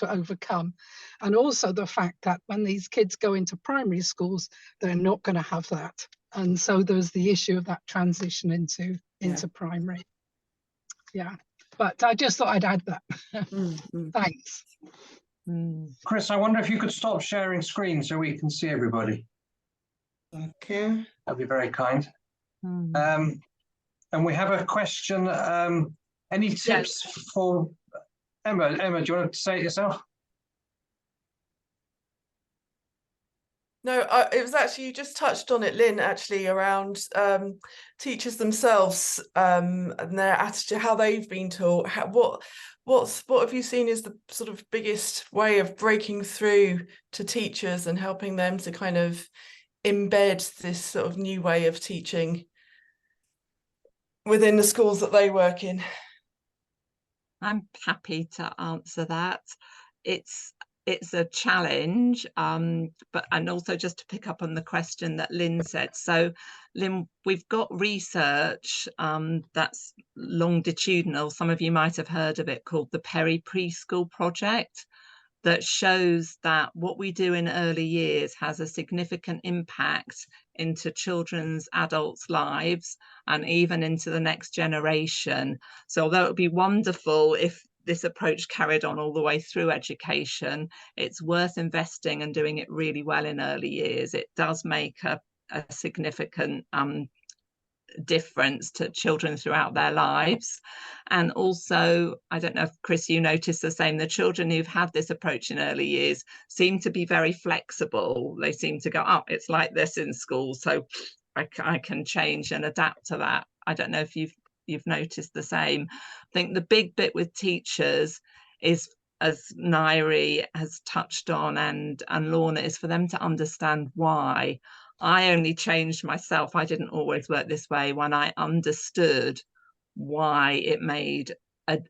overcome. And also the fact that when these kids go into primary schools, they're not going to have that. And so there's the issue of that transition into primary. Yeah. but I just thought I'd add that. Mm. Thanks. Chris, I wonder if you could stop sharing screen so we can see everybody. Okay. That'd be very kind. And we have a question. Any tips for Emma? Emma, do you want to say it yourself? No, it was actually, you just touched on it, Lynn, actually, around teachers themselves and their attitude, how they've been taught. What have you seen is the sort of biggest way of breaking through to teachers and helping them to kind of embed this sort of new way of teaching within the schools that they work in? I'm happy to answer that. It's a challenge, but and also just to pick up on the question that Lynn said. So, Lynn, we've got research that's longitudinal. Some of you might have heard of it, called the Peri Preschool Project, that shows that what we do in early years has a significant impact into children's adults' lives and even into the next generation. So although it would be wonderful if this approach carried on all the way through education, it's worth investing and doing it really well in early years. It does make a significant difference to children throughout their lives. And also, I don't know if Chris, you noticed the same, the children who've had this approach in early years seem to be very flexible. They seem to go, oh, it's like this in school, so I can change and adapt to that. I don't know if you've noticed the same. I think the big bit with teachers is, as Nursery has touched on and Lorna, is for them to understand why. I only changed myself. I didn't always work this way when I understood why it made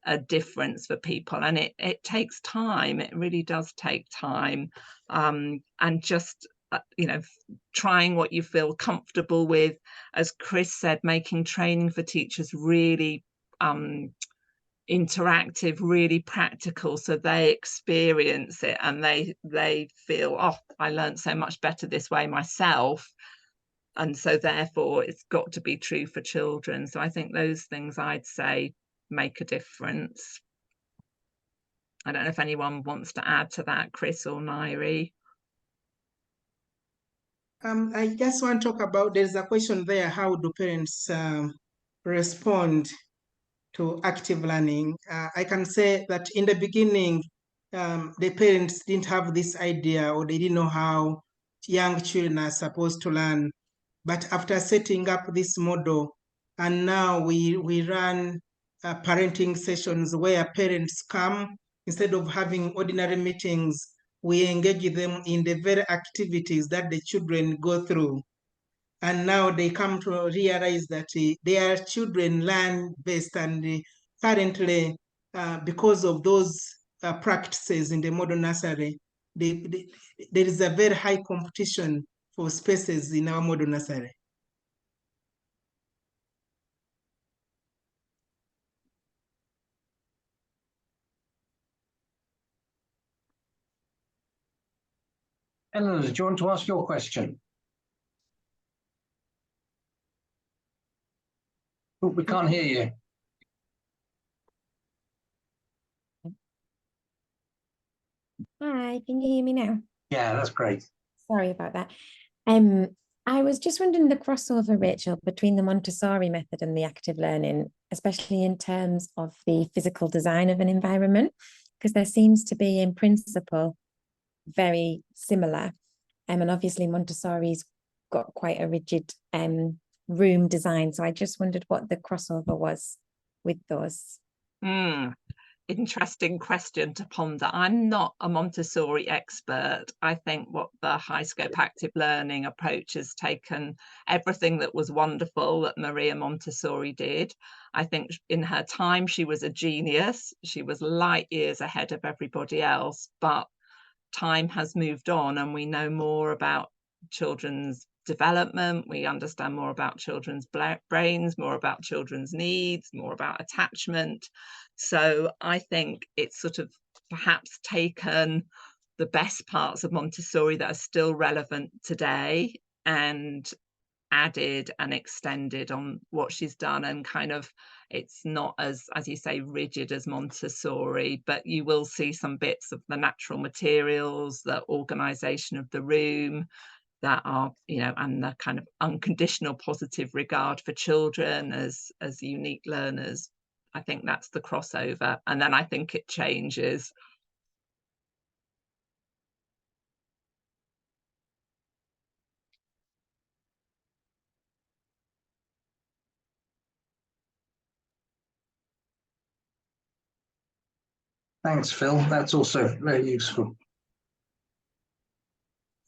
a difference for people. And it takes time. It really does take time. And just, you know, trying what you feel comfortable with. As Chris said, making training for teachers really interactive, really practical, so they experience it and they feel, oh, I learned so much better this way myself, and so therefore it's got to be true for children. So I think those things, I'd say, make a difference. I don't know if anyone wants to add to that, Chris or Nursery. I just want to talk about, there's a question there, how do parents respond to active learning? I can say that in the beginning, the parents didn't have this idea, or they didn't know how young children are supposed to learn. But after setting up this model, and now we run parenting sessions where parents come, instead of having ordinary meetings, we engage them in the very activities that the children go through. And now they come to realize that their children learn best. And currently, because of those practices in the modern nursery, there is a very high competition for spaces in our modern nursery. Eleanor, do you want to ask your question? Oh, we can't hear you. Hi, can you hear me now? Yeah, that's great. Sorry about that. I was just wondering the crossover, Rachel, between the Montessori method and the active learning, especially in terms of the physical design of an environment, because there seems to be, in principle, very similar. And obviously Montessori's got quite a rigid room design. So I just wondered what the crossover was with those. Interesting question to ponder. I'm not a Montessori expert. I think what the high scope active learning approach has taken everything that was wonderful that Maria Montessori did. I think in her time she was a genius. She was light years ahead of everybody else, but time has moved on and we know more about children's development, we understand more about children's brains, more about children's needs, more about attachment. So I think it's sort of perhaps taken the best parts of Montessori that are still relevant today and added and extended on what she's done, and kind of it's not as you say, rigid as Montessori, but you will see some bits of the natural materials, the organization of the room that are, you know, and the kind of unconditional positive regard for children as unique learners. I think that's the crossover, and then I think it changes. Thanks, Phil. That's also very useful.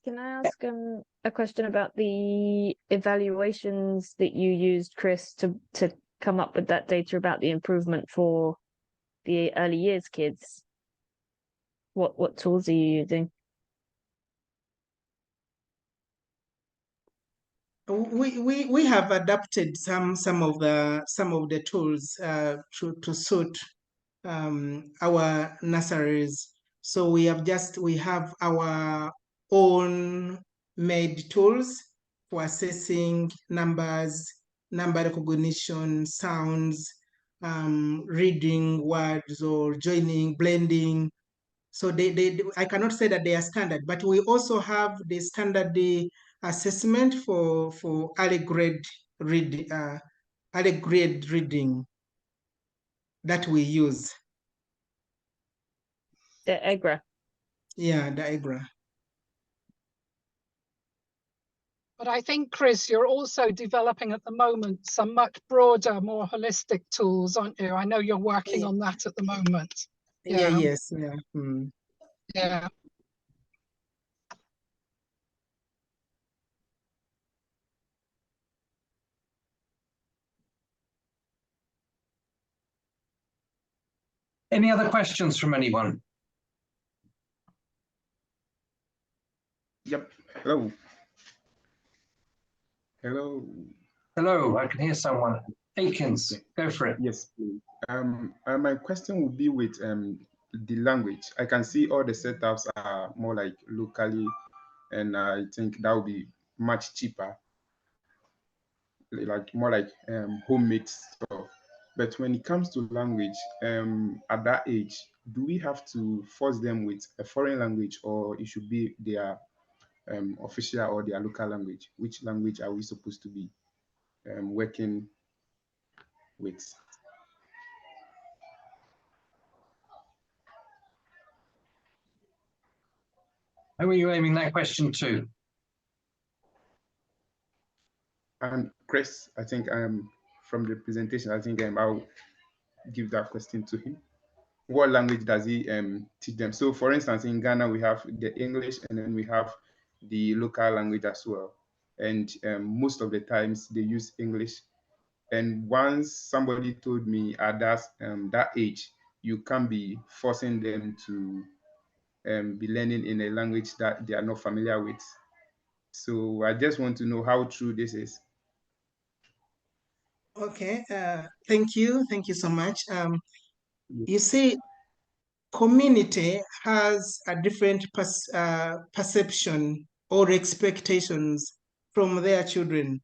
Can I ask a question about the evaluations that you used, Chris, to come up with that data about the improvement for the early years kids? What tools are you using? We have adapted some of the tools to suit our nurseries. So we have our own made tools for assessing numbers, number recognition, sounds, reading words or joining, blending. So I cannot say that they are standard, but we also have the standard assessment for early grade reading that we use. The EGRA. Yeah, the EGRA. But I think, Chris, you're also developing at the moment some much broader, more holistic tools, aren't you? I know you're working on that at the moment. Yeah, yes, yeah. Yeah. Any other questions from anyone? Yep. Hello. Hello. Hello, I can hear someone. Akins, go for it. Yes, please. My question would be with the language. I can see all the setups are more like locally, and I think that would be much cheaper, like more like homemade stuff. But when it comes to language, at that age, do we have to force them with a foreign language, or it should be their official or their local language? Which language are we supposed to be working with? Who are you aiming that question to? Chris, I think from the presentation, I think I'll give that question to him. What language does he teach them? So for instance, in Ghana, we have the English, and then we have the local language as well. And most of the times they use English. And once somebody told me at that age, you can't be forcing them to be learning in a language that they are not familiar with. So I just want to know how true this is. Okay, thank you so much. You see, community has a different perception or expectations from their children.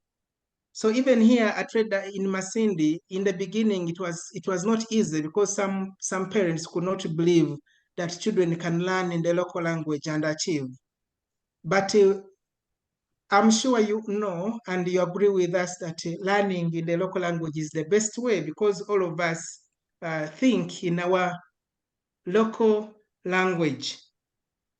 So even here at in Masindi, in the beginning, it was not easy because some parents could not believe that children can learn in the local language and achieve. But I'm sure you know and you agree with us that learning in the local language is the best way, because all of us think in our local language.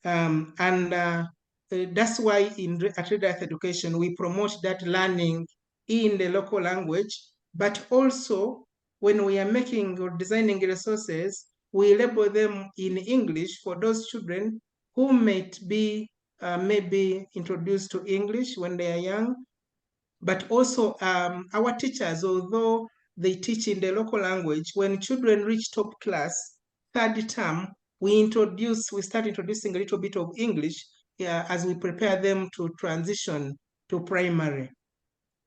That's why at Red Earth Education, we promote that learning in the local language, but also when we are making or designing resources, we label them in English for those children who might be maybe introduced to English when they are young. But also our teachers, although they teach in the local language, when children reach top class, third term, we start introducing a little bit of English as we prepare them to transition to primary.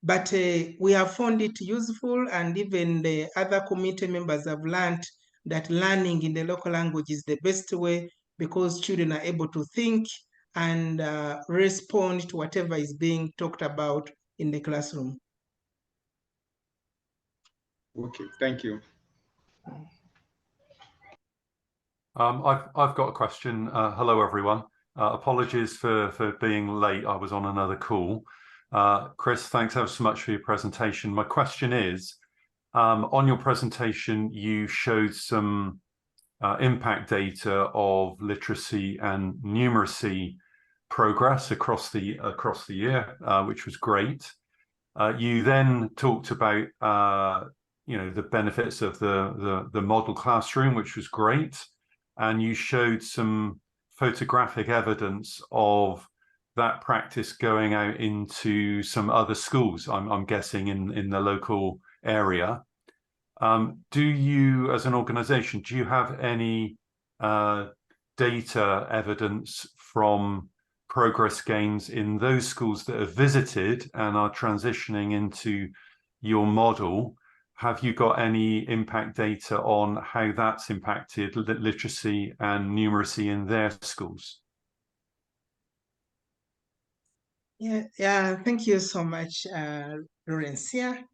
But we have found it useful, and even the other community members have learned that learning in the local language is the best way, because children are able to think and respond to whatever is being talked about in the classroom. Okay, thank you. I've got a question. Hello, everyone. Apologies for being late. I was on another call. Chris, thanks ever so much for your presentation. My question is, on your presentation, you showed some impact data of literacy and numeracy progress across the year, which was great. You then talked about the benefits of the model classroom, which was great, and you showed some photographic evidence of that practice going out into some other schools, I'm guessing in the local area. Do you, as an organization, do you have any data evidence from progress gains in those schools that have visited and are transitioning into your model? Have you got any impact data on how that's impacted literacy and numeracy in their schools? Yeah, thank you so much, Laurencia.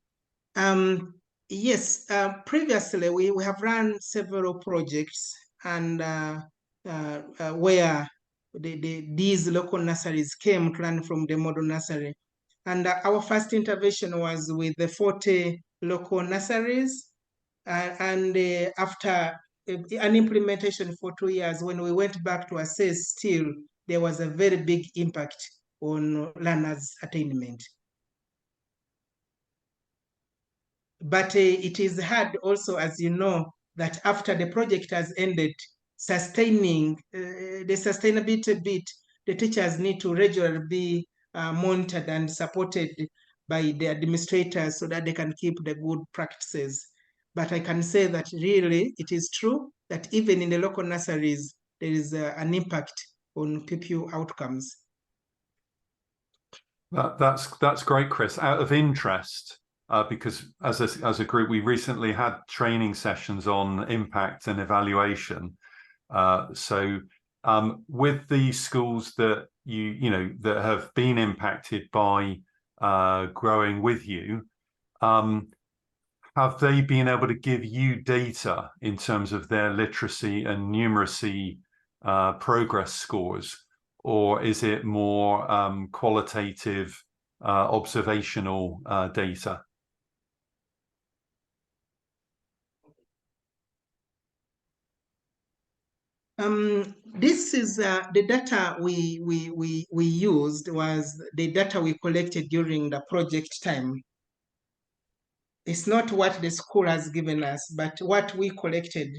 Yes, previously we have run several projects and where these local nurseries came to learn from the model nursery. And our first intervention was with the 40 local nurseries. After an implementation for 2 years, when we went back to assess, still there was a very big impact on learners' attainment. But it is hard also, as you know, that after the project has ended, sustaining the sustainability bit, the teachers need to regularly be monitored and supported by the administrators so that they can keep the good practices. But I can say that really it is true that even in the local nurseries, there is an impact on pupil outcomes. That's great, Chris. Out of interest, because as a group, we recently had training sessions on impact and evaluation. So with the schools that that have been impacted by growing with you, have they been able to give you data in terms of their literacy and numeracy progress scores, or is it more qualitative observational data? This is the data we used was the data we collected during the project time. It's not what the school has given us, but what we collected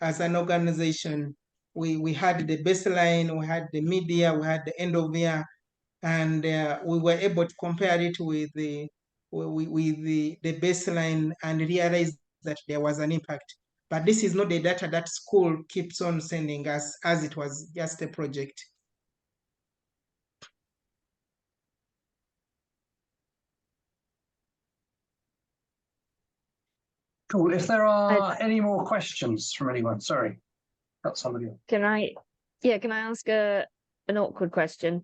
as an organization. We had the baseline, we had the mid-year, we had the end of year, and we were able to compare it with the baseline and realize that there was an impact. But this is not the data that school keeps on sending us, as it was just a project. Cool. If there are any more questions from anyone, sorry, got somebody else. Can I ask an awkward question?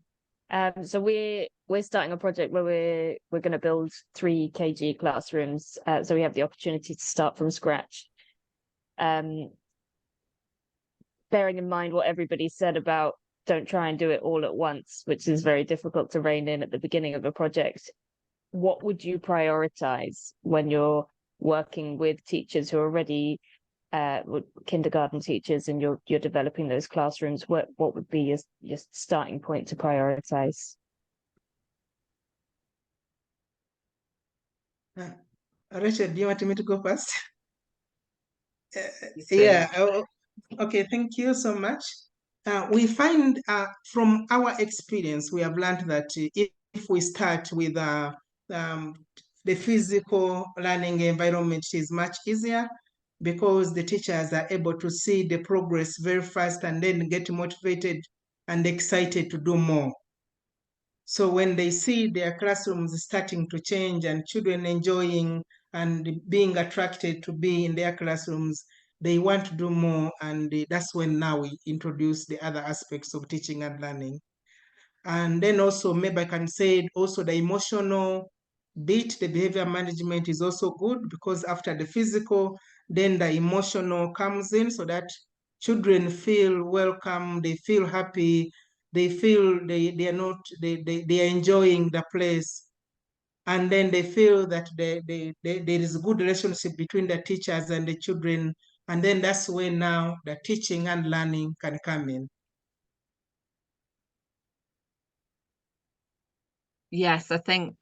So we're starting a project where we're going to build 3 KG classrooms. So we have the opportunity to start from scratch. Bearing in mind what everybody said about don't try and do it all at once, which is very difficult to rein in at the beginning of a project, what would you prioritize when you're working with teachers who are already kindergarten teachers and you're developing those classrooms? What would be your starting point to prioritize? Rachel, do you want me to go first? Yeah. Okay. Thank you so much. We find from our experience, we have learned that if we start with the physical learning environment, is much easier because the teachers are able to see the progress very fast and then get motivated and excited to do more. So when they see their classrooms starting to change and children enjoying and being attracted to be in their classrooms, they want to do more. And that's when now we introduce the other aspects of teaching and learning. And then also, maybe I can say also the emotional bit, the behavior management is also good, because after the physical, then the emotional comes in, so that children feel welcome, they feel happy, they feel they are enjoying the place, and then they feel that there is a good relationship between the teachers and the children, and then that's when now the teaching and learning can come in. Yes, I think,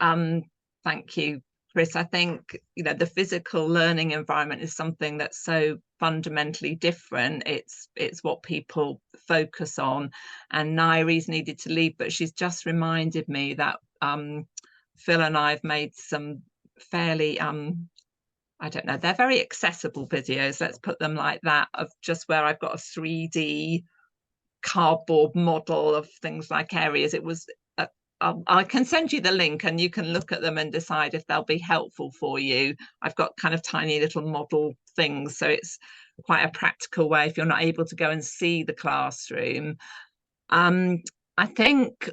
thank you, Chris. I think, the physical learning environment is something that's so fundamentally different. It's what people focus on. And Nairi's needed to leave, but she's just reminded me that Phil and I have made some fairly, I don't know, they're very accessible videos, let's put them like that, of just where I've got a 3D cardboard model of things like areas. It was I can send you the link and you can look at them and decide if they'll be helpful for you. I've got kind of tiny little model things, so it's quite a practical way if you're not able to go and see the classroom. I think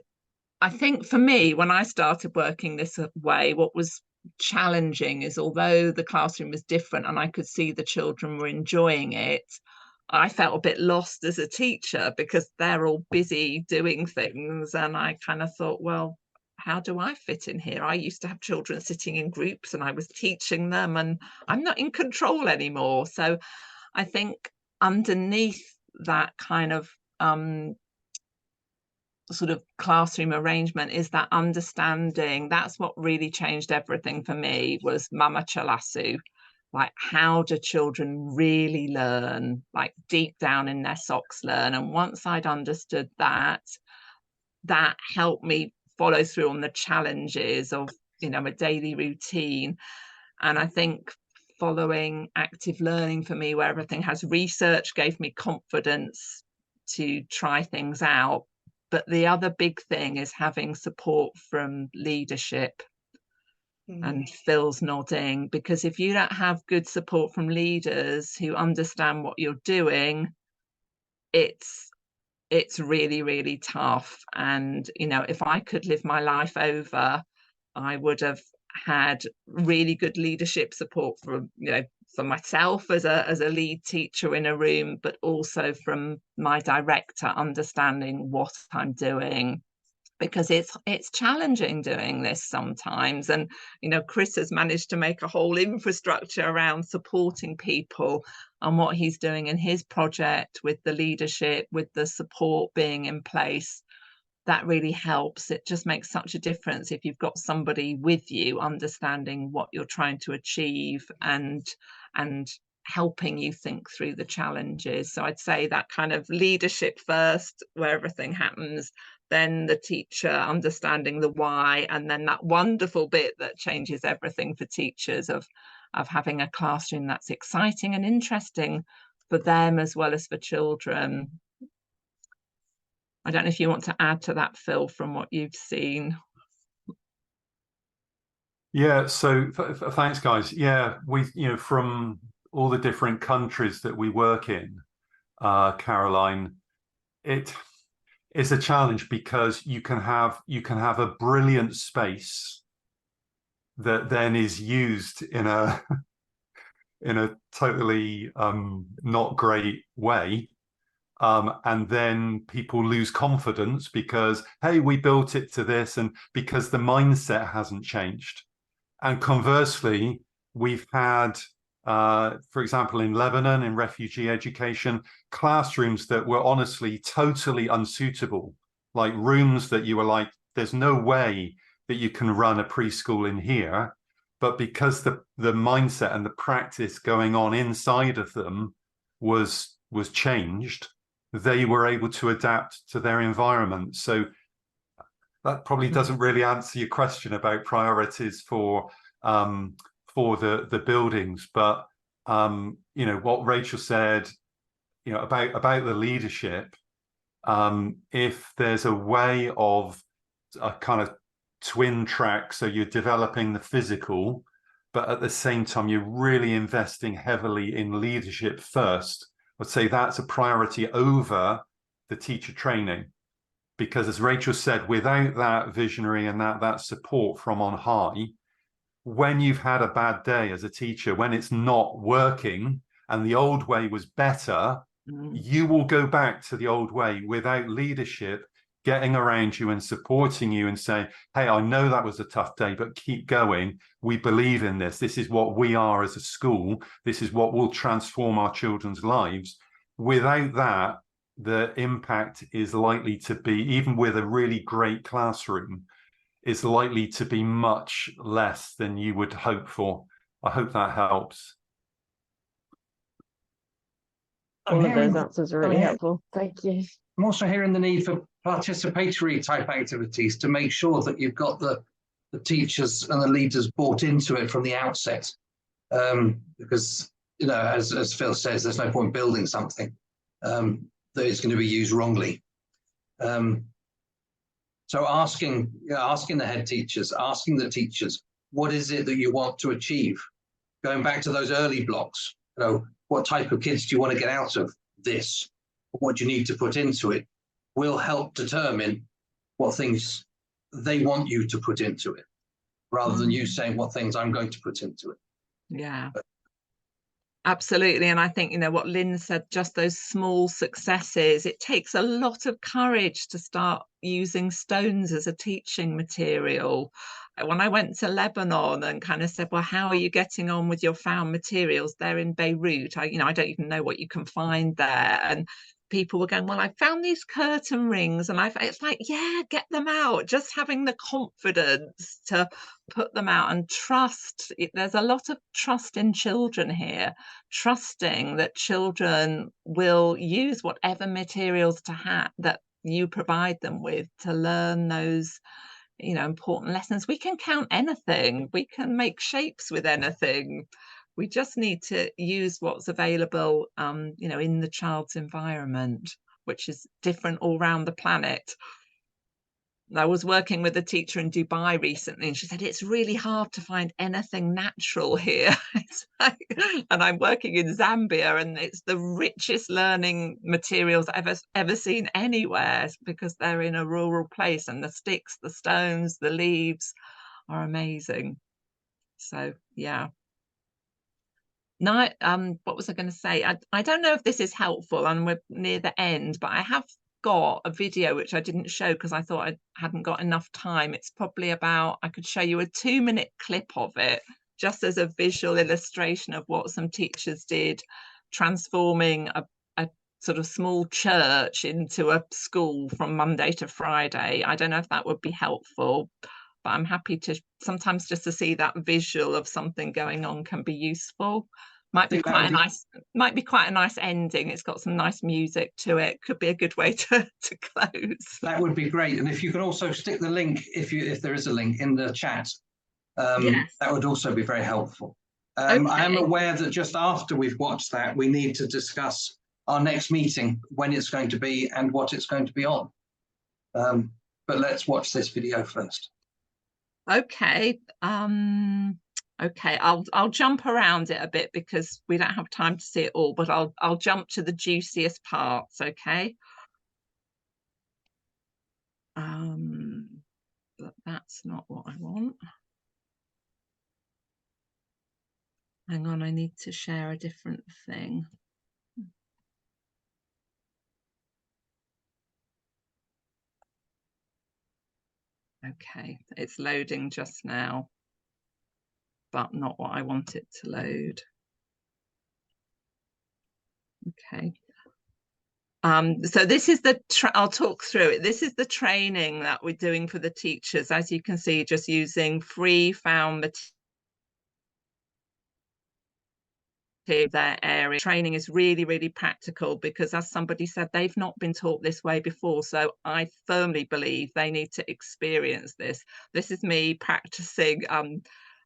for me, when I started working this way, what was challenging is, although the classroom was different and I could see the children were enjoying it, I felt a bit lost as a teacher because they're all busy doing things, and I kind of thought, well, how do I fit in here? I used to have children sitting in groups and I was teaching them, and I'm not in control anymore. So I think underneath that kind of sort of classroom arrangement is that understanding. That's what really changed everything for me, was Mama Chalasu. Like, how do children really learn, like deep down in their socks learn? And once I'd understood that, that helped me follow through on the challenges of, a daily routine. And I think following active learning for me, where everything has research, gave me confidence to try things out. But the other big thing is having support from leadership. And Phil's nodding, because if you don't have good support from leaders who understand what you're doing, it's really, really tough. And if I could live my life over, I would have had really good leadership support from for myself as a lead teacher in a room, but also from my director understanding what I'm doing, because it's challenging doing this sometimes. And Chris has managed to make a whole infrastructure around supporting people, and what he's doing in his project with the leadership, with the support being in place, that really helps. It just makes such a difference if you've got somebody with you understanding what you're trying to achieve and helping you think through the challenges. So I'd say that kind of leadership first, where everything happens, then the teacher understanding the why, and then that wonderful bit that changes everything for teachers of having a classroom that's exciting and interesting for them as well as for children. I don't know if you want to add to that, Phil, from what you've seen. Yeah, so thanks, guys. Yeah, we, from all the different countries that we work in, Caroline, it is a challenge, because you can have a brilliant space that then is used in a totally not great way. And then people lose confidence because, hey, we built it to this, and because the mindset hasn't changed. And conversely, we've had, for example, in Lebanon, in refugee education, classrooms that were honestly totally unsuitable, like rooms that you were like, there's no way that you can run a preschool in here. But because the mindset and the practice going on inside of them was changed, they were able to adapt to their environment. So that probably doesn't really answer your question about priorities for the buildings, but what Rachel said, about the leadership. If there's a way of a kind of twin track, so you're developing the physical, but at the same time you're really investing heavily in leadership first, I'd say that's a priority over the teacher training. Because as Rachel said, without that visionary and that support from on high, when you've had a bad day as a teacher, when it's not working and the old way was better, you will go back to the old way without leadership getting around you and supporting you and saying, hey, I know that was a tough day, but keep going. We believe in this. This is what we are as a school. This is what will transform our children's lives. Without that, the impact is likely to be, even with a really great classroom, is likely to be much less than you would hope for. I hope that helps. All of those answers are really helpful. Thank you. I'm also hearing the need for participatory type activities to make sure that you've got the teachers and the leaders bought into it from the outset. Because, you know, as Phil says, there's no point building something that is going to be used wrongly. So asking the head teachers, asking the teachers, what is it that you want to achieve? Going back to those early blocks, you know, what type of kids do you want to get out of this? What do you need to put into it will help determine what things they want you to put into it, rather than you saying what things I'm going to put into it. Yeah. Absolutely. And I think, you know, what Lynn said, just those small successes, it takes a lot of courage to start using stones as a teaching material. When I went to Lebanon and kind of said, well, how are you getting on with your found materials? They're in Beirut. I don't even know what you can find there. And people were going, well, I found these curtain rings, and it's like, yeah, get them out. Just having the confidence to put them out and trust. There's a lot of trust in children here, trusting that children will use whatever materials that you provide them with to learn those, you know, important lessons. We can count anything, we can make shapes with anything. We just need to use what's available, you know, in the child's environment, which is different all around the planet. I was working with a teacher in Dubai recently, and she said, it's really hard to find anything natural here. And I'm working in Zambia, and it's the richest learning materials I've ever seen anywhere, because they're in a rural place, and the sticks, the stones, the leaves are amazing. So, yeah. Now, what was I going to say? I don't know if this is helpful, and we're near the end, but I have got a video which I didn't show because I thought I hadn't got enough time. It's probably about, I could show you a 2-minute clip of it, just as a visual illustration of what some teachers did, transforming a sort of small church into a school from Monday to Friday. I don't know if that would be helpful, but I'm happy to, sometimes just to see that visual of something going on can be useful. Might be quite a nice ending. It's got some nice music to it. Could be a good way to close. That would be great. And if you could also stick the link, if there is a link, in the chat, yes, that would also be very helpful. Okay. I am aware that just after we've watched that, we need to discuss our next meeting, when it's going to be and what it's going to be on. But let's watch this video first. Okay. Okay, I'll jump around it a bit because we don't have time to see it all, but I'll jump to the juiciest parts, okay? But that's not what I want. Hang on, I need to share a different thing. Okay, it's loading just now, but not what I want it to load. Okay. So this is I'll talk through it. This is the training that we're doing for the teachers. As you can see, just using free found material. Their area. Training is really, really practical because, as somebody said, they've not been taught this way before. So I firmly believe they need to experience this. This is me practicing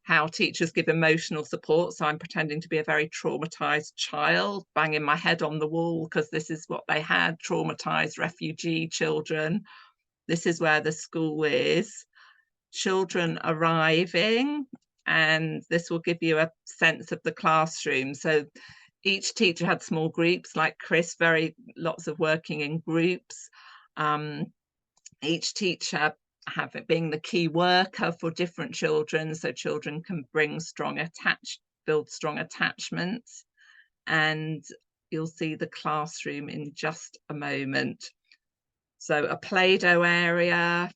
how teachers give emotional support. So I'm pretending to be a very traumatized child, banging my head on the wall because this is what they had, traumatized refugee children. This is where the school is. Children arriving, and this will give you a sense of the classroom. So each teacher had small groups, like Chris, lots of working in groups. Each teacher have it being the key worker for different children, so children can build strong attachments. And you'll see the classroom in just a moment. So a Play-Doh area,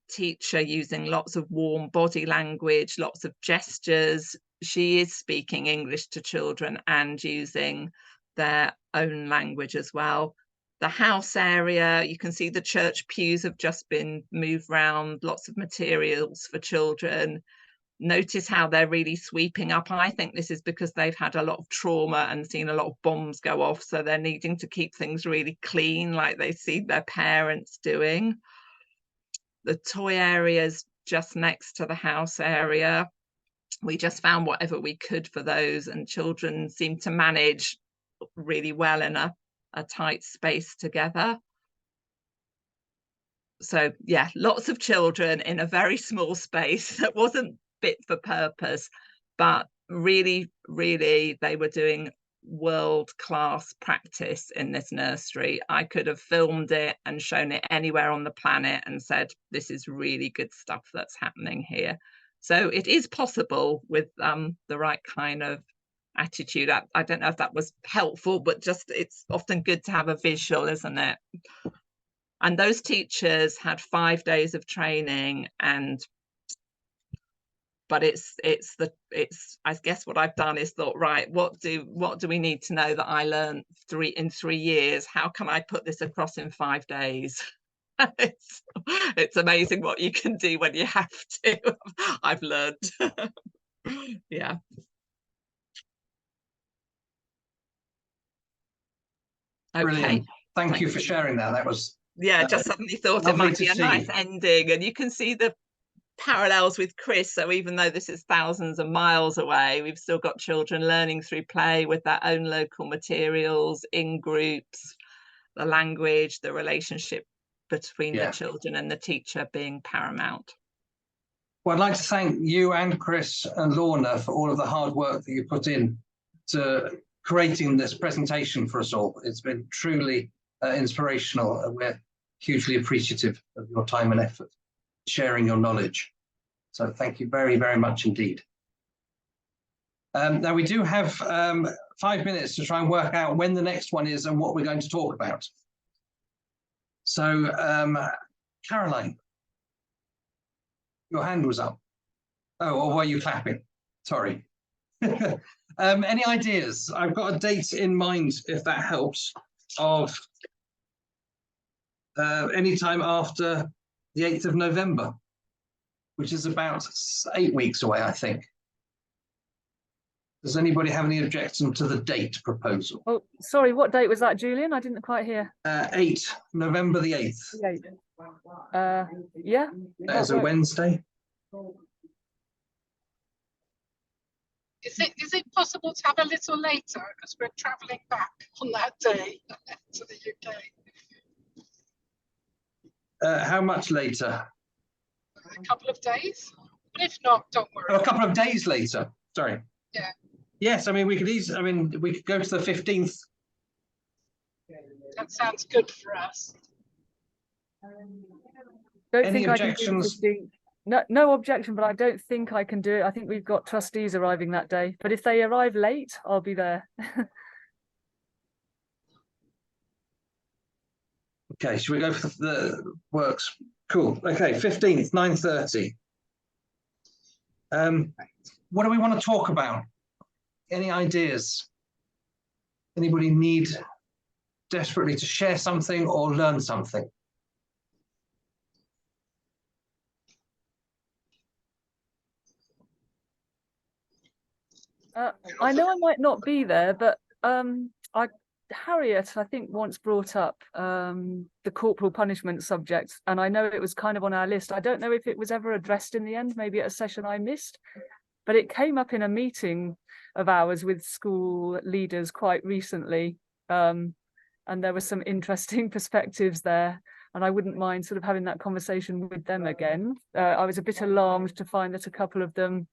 teacher using lots of warm body language, lots of gestures. She is speaking English to children and using their own language as well. The house area, you can see the church pews have just been moved round, lots of materials for children. Notice how they're really sweeping up. I think this is because they've had a lot of trauma and seen a lot of bombs go off, so they're needing to keep things really clean, like they see their parents doing. The toy areas just next to the house area, we just found whatever we could for those, and children seem to manage really well in a tight space together. So yeah, lots of children in a very small space that wasn't fit for purpose, but really they were doing world-class practice in this nursery. I could have filmed it and shown it anywhere on the planet and said, this is really good stuff that's happening here. So it is possible with the right kind of attitude. I don't know if that was helpful, but just it's often good to have a visual, isn't it? And those teachers had 5 days of training, but it's I guess what I've done is thought, right, what do we need to know that I learned in 3 years? How can I put this across in 5 days? It's amazing what you can do when you have to. I've learned. Yeah. Brilliant. Okay. Thank you for sharing that. That was just suddenly thought it might be a nice ending, and you can see the parallels with Chris. So even though this is thousands of miles away, we've still got children learning through play with their own local materials, in groups, the language, the relationship between the children and the teacher being paramount. Well, I'd like to thank you and Chris and Lorna for all of the hard work that you put in to creating this presentation for us all. It's been truly inspirational, and we're hugely appreciative of your time and effort, sharing your knowledge. So thank you very, very much indeed. Now we do have 5 minutes to try and work out when the next one is and what we're going to talk about. So Caroline, your hand was up. Oh, or were you clapping? Sorry. Any ideas? I've got a date in mind, if that helps, of any time after the 8th of November, which is about 8 weeks away, I think. Does anybody have any objection to the date proposal? Oh, sorry, what date was that, Julian? I didn't quite hear. November the 8th. Yeah. That is a Wednesday. Is it possible to have a little later, because we're travelling back on that day to the UK? How much later? A couple of days. But if not, don't worry. Oh, a couple of days later. Sorry. Yeah. Yes, I mean we could easily. I mean we could go to the 15th. That sounds good for us. Any objections? No objection, but I don't think I can do it. I think we've got trustees arriving that day, but if they arrive late, I'll be there. Okay, should we go for the works? Cool. Okay, 15th, 9:30. What do we want to talk about? Any ideas? Anybody need desperately to share something or learn something? I know I might not be there, but Harriet, I think, once brought up the corporal punishment subject, and I know it was kind of on our list. I don't know if it was ever addressed in the end, maybe at a session I missed, but it came up in a meeting of ours with school leaders quite recently, and there were some interesting perspectives there, and I wouldn't mind sort of having that conversation with them again. I was a bit alarmed to find that a couple of them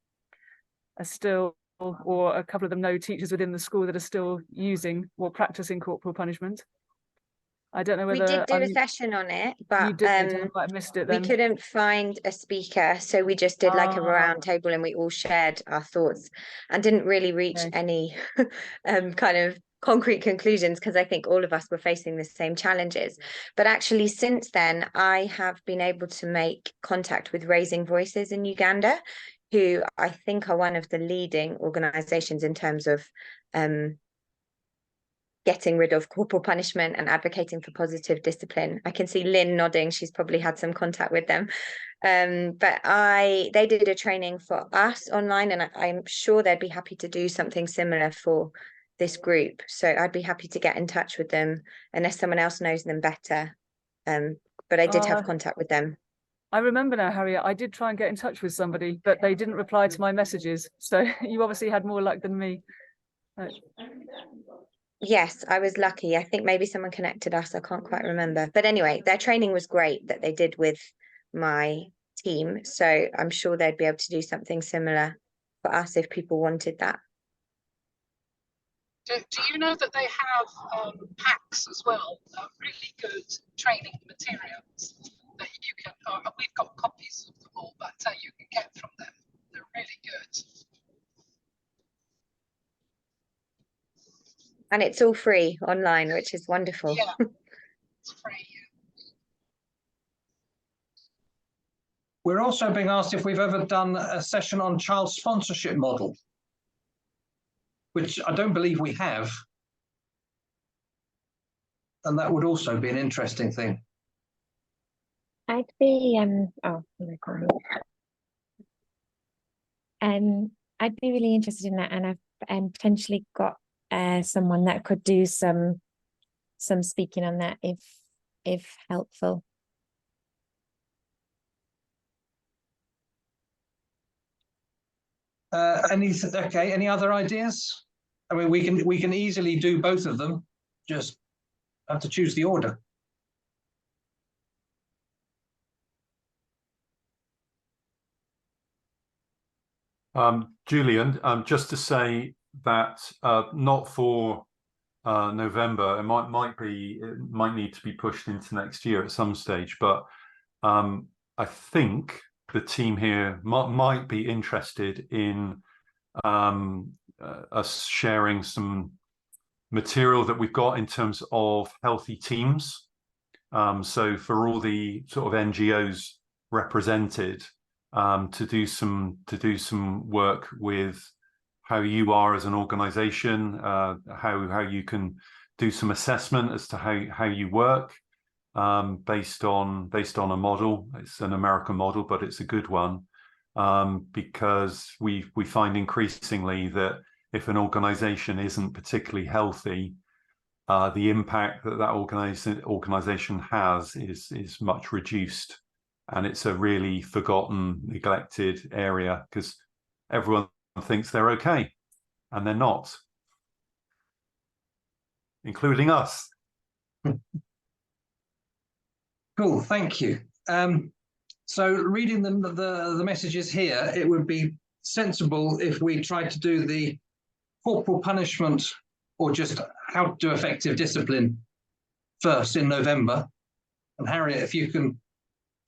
are still, or a couple of them know teachers within the school that are still using or practicing corporal punishment. I don't know We whether did do a session on it, but you did. I might have missed it we then. couldn't find a speaker, so we just did like a round table and we all shared our thoughts and didn't really reach any kind of concrete conclusions, because I think all of us were facing the same challenges. But actually since then, I have been able to make contact with Raising Voices in Uganda, who I think are one of the leading organizations in terms of getting rid of corporal punishment and advocating for positive discipline. I can see Lynn nodding. She's probably had some contact with them. But they did a training for us online, and I'm sure they'd be happy to do something similar for this group. So I'd be happy to get in touch with them unless someone else knows them better. But I did have contact with them. I remember now, Harriet, I did try and get in touch with somebody, but they didn't reply to my messages. So you obviously had more luck than me. Yes, I was lucky. I think maybe someone connected us. I can't quite remember. But anyway, their training was great that they did with my team. So I'm sure they'd be able to do something similar for us if people wanted that. Do you know that they have packs as well, really good training materials that you can, we've got copies of them all, but you can get from them. They're really good. And it's all free online, which is wonderful. Yeah, it's free. We're also being asked if we've ever done a session on child sponsorship model, which I don't believe we have. And that would also be an interesting thing. I'd be I'd be really interested in that, and I've potentially got someone that could do some speaking on that if helpful. Any other ideas? I mean, we can easily do both of them, just have to choose the order. Julian, just to say that not for November, it might need to be pushed into next year at some stage, but I think the team here might be interested in us sharing some material that we've got in terms of healthy teams. So for all the sort of NGOs represented, to do some work with how you are as an organization, how you can do some assessment as to how you work, based on a model. It's an American model, but it's a good one, because we find increasingly that if an organization isn't particularly healthy, the impact that organization has is much reduced. And it's a really forgotten, neglected area because everyone thinks they're okay, and they're not, including us. Cool, thank you. So reading the messages here, it would be sensible if we tried to do the corporal punishment or just how to do effective discipline first in November. And Harriet, if you can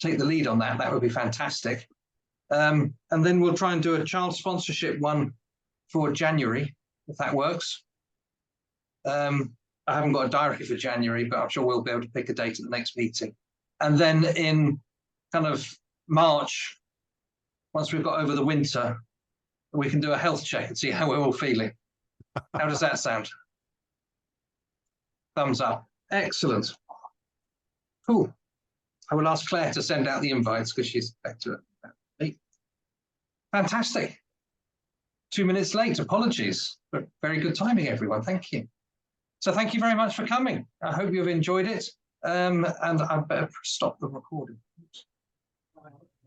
take the lead on that, that would be fantastic. And then we'll try and do a child sponsorship one for January, if that works. I haven't got a diary for January, but I'm sure we'll be able to pick a date at the next meeting. And then in kind of March, once we've got over the winter, we can do a health check and see how we're all feeling. How does that sound? Thumbs up. Excellent. Cool. I will ask Claire to send out the invites because she's back to it. Fantastic. 2 minutes late, apologies, but very good timing, everyone. Thank you. So thank you very much for coming. I hope you've enjoyed it. And I better stop the recording.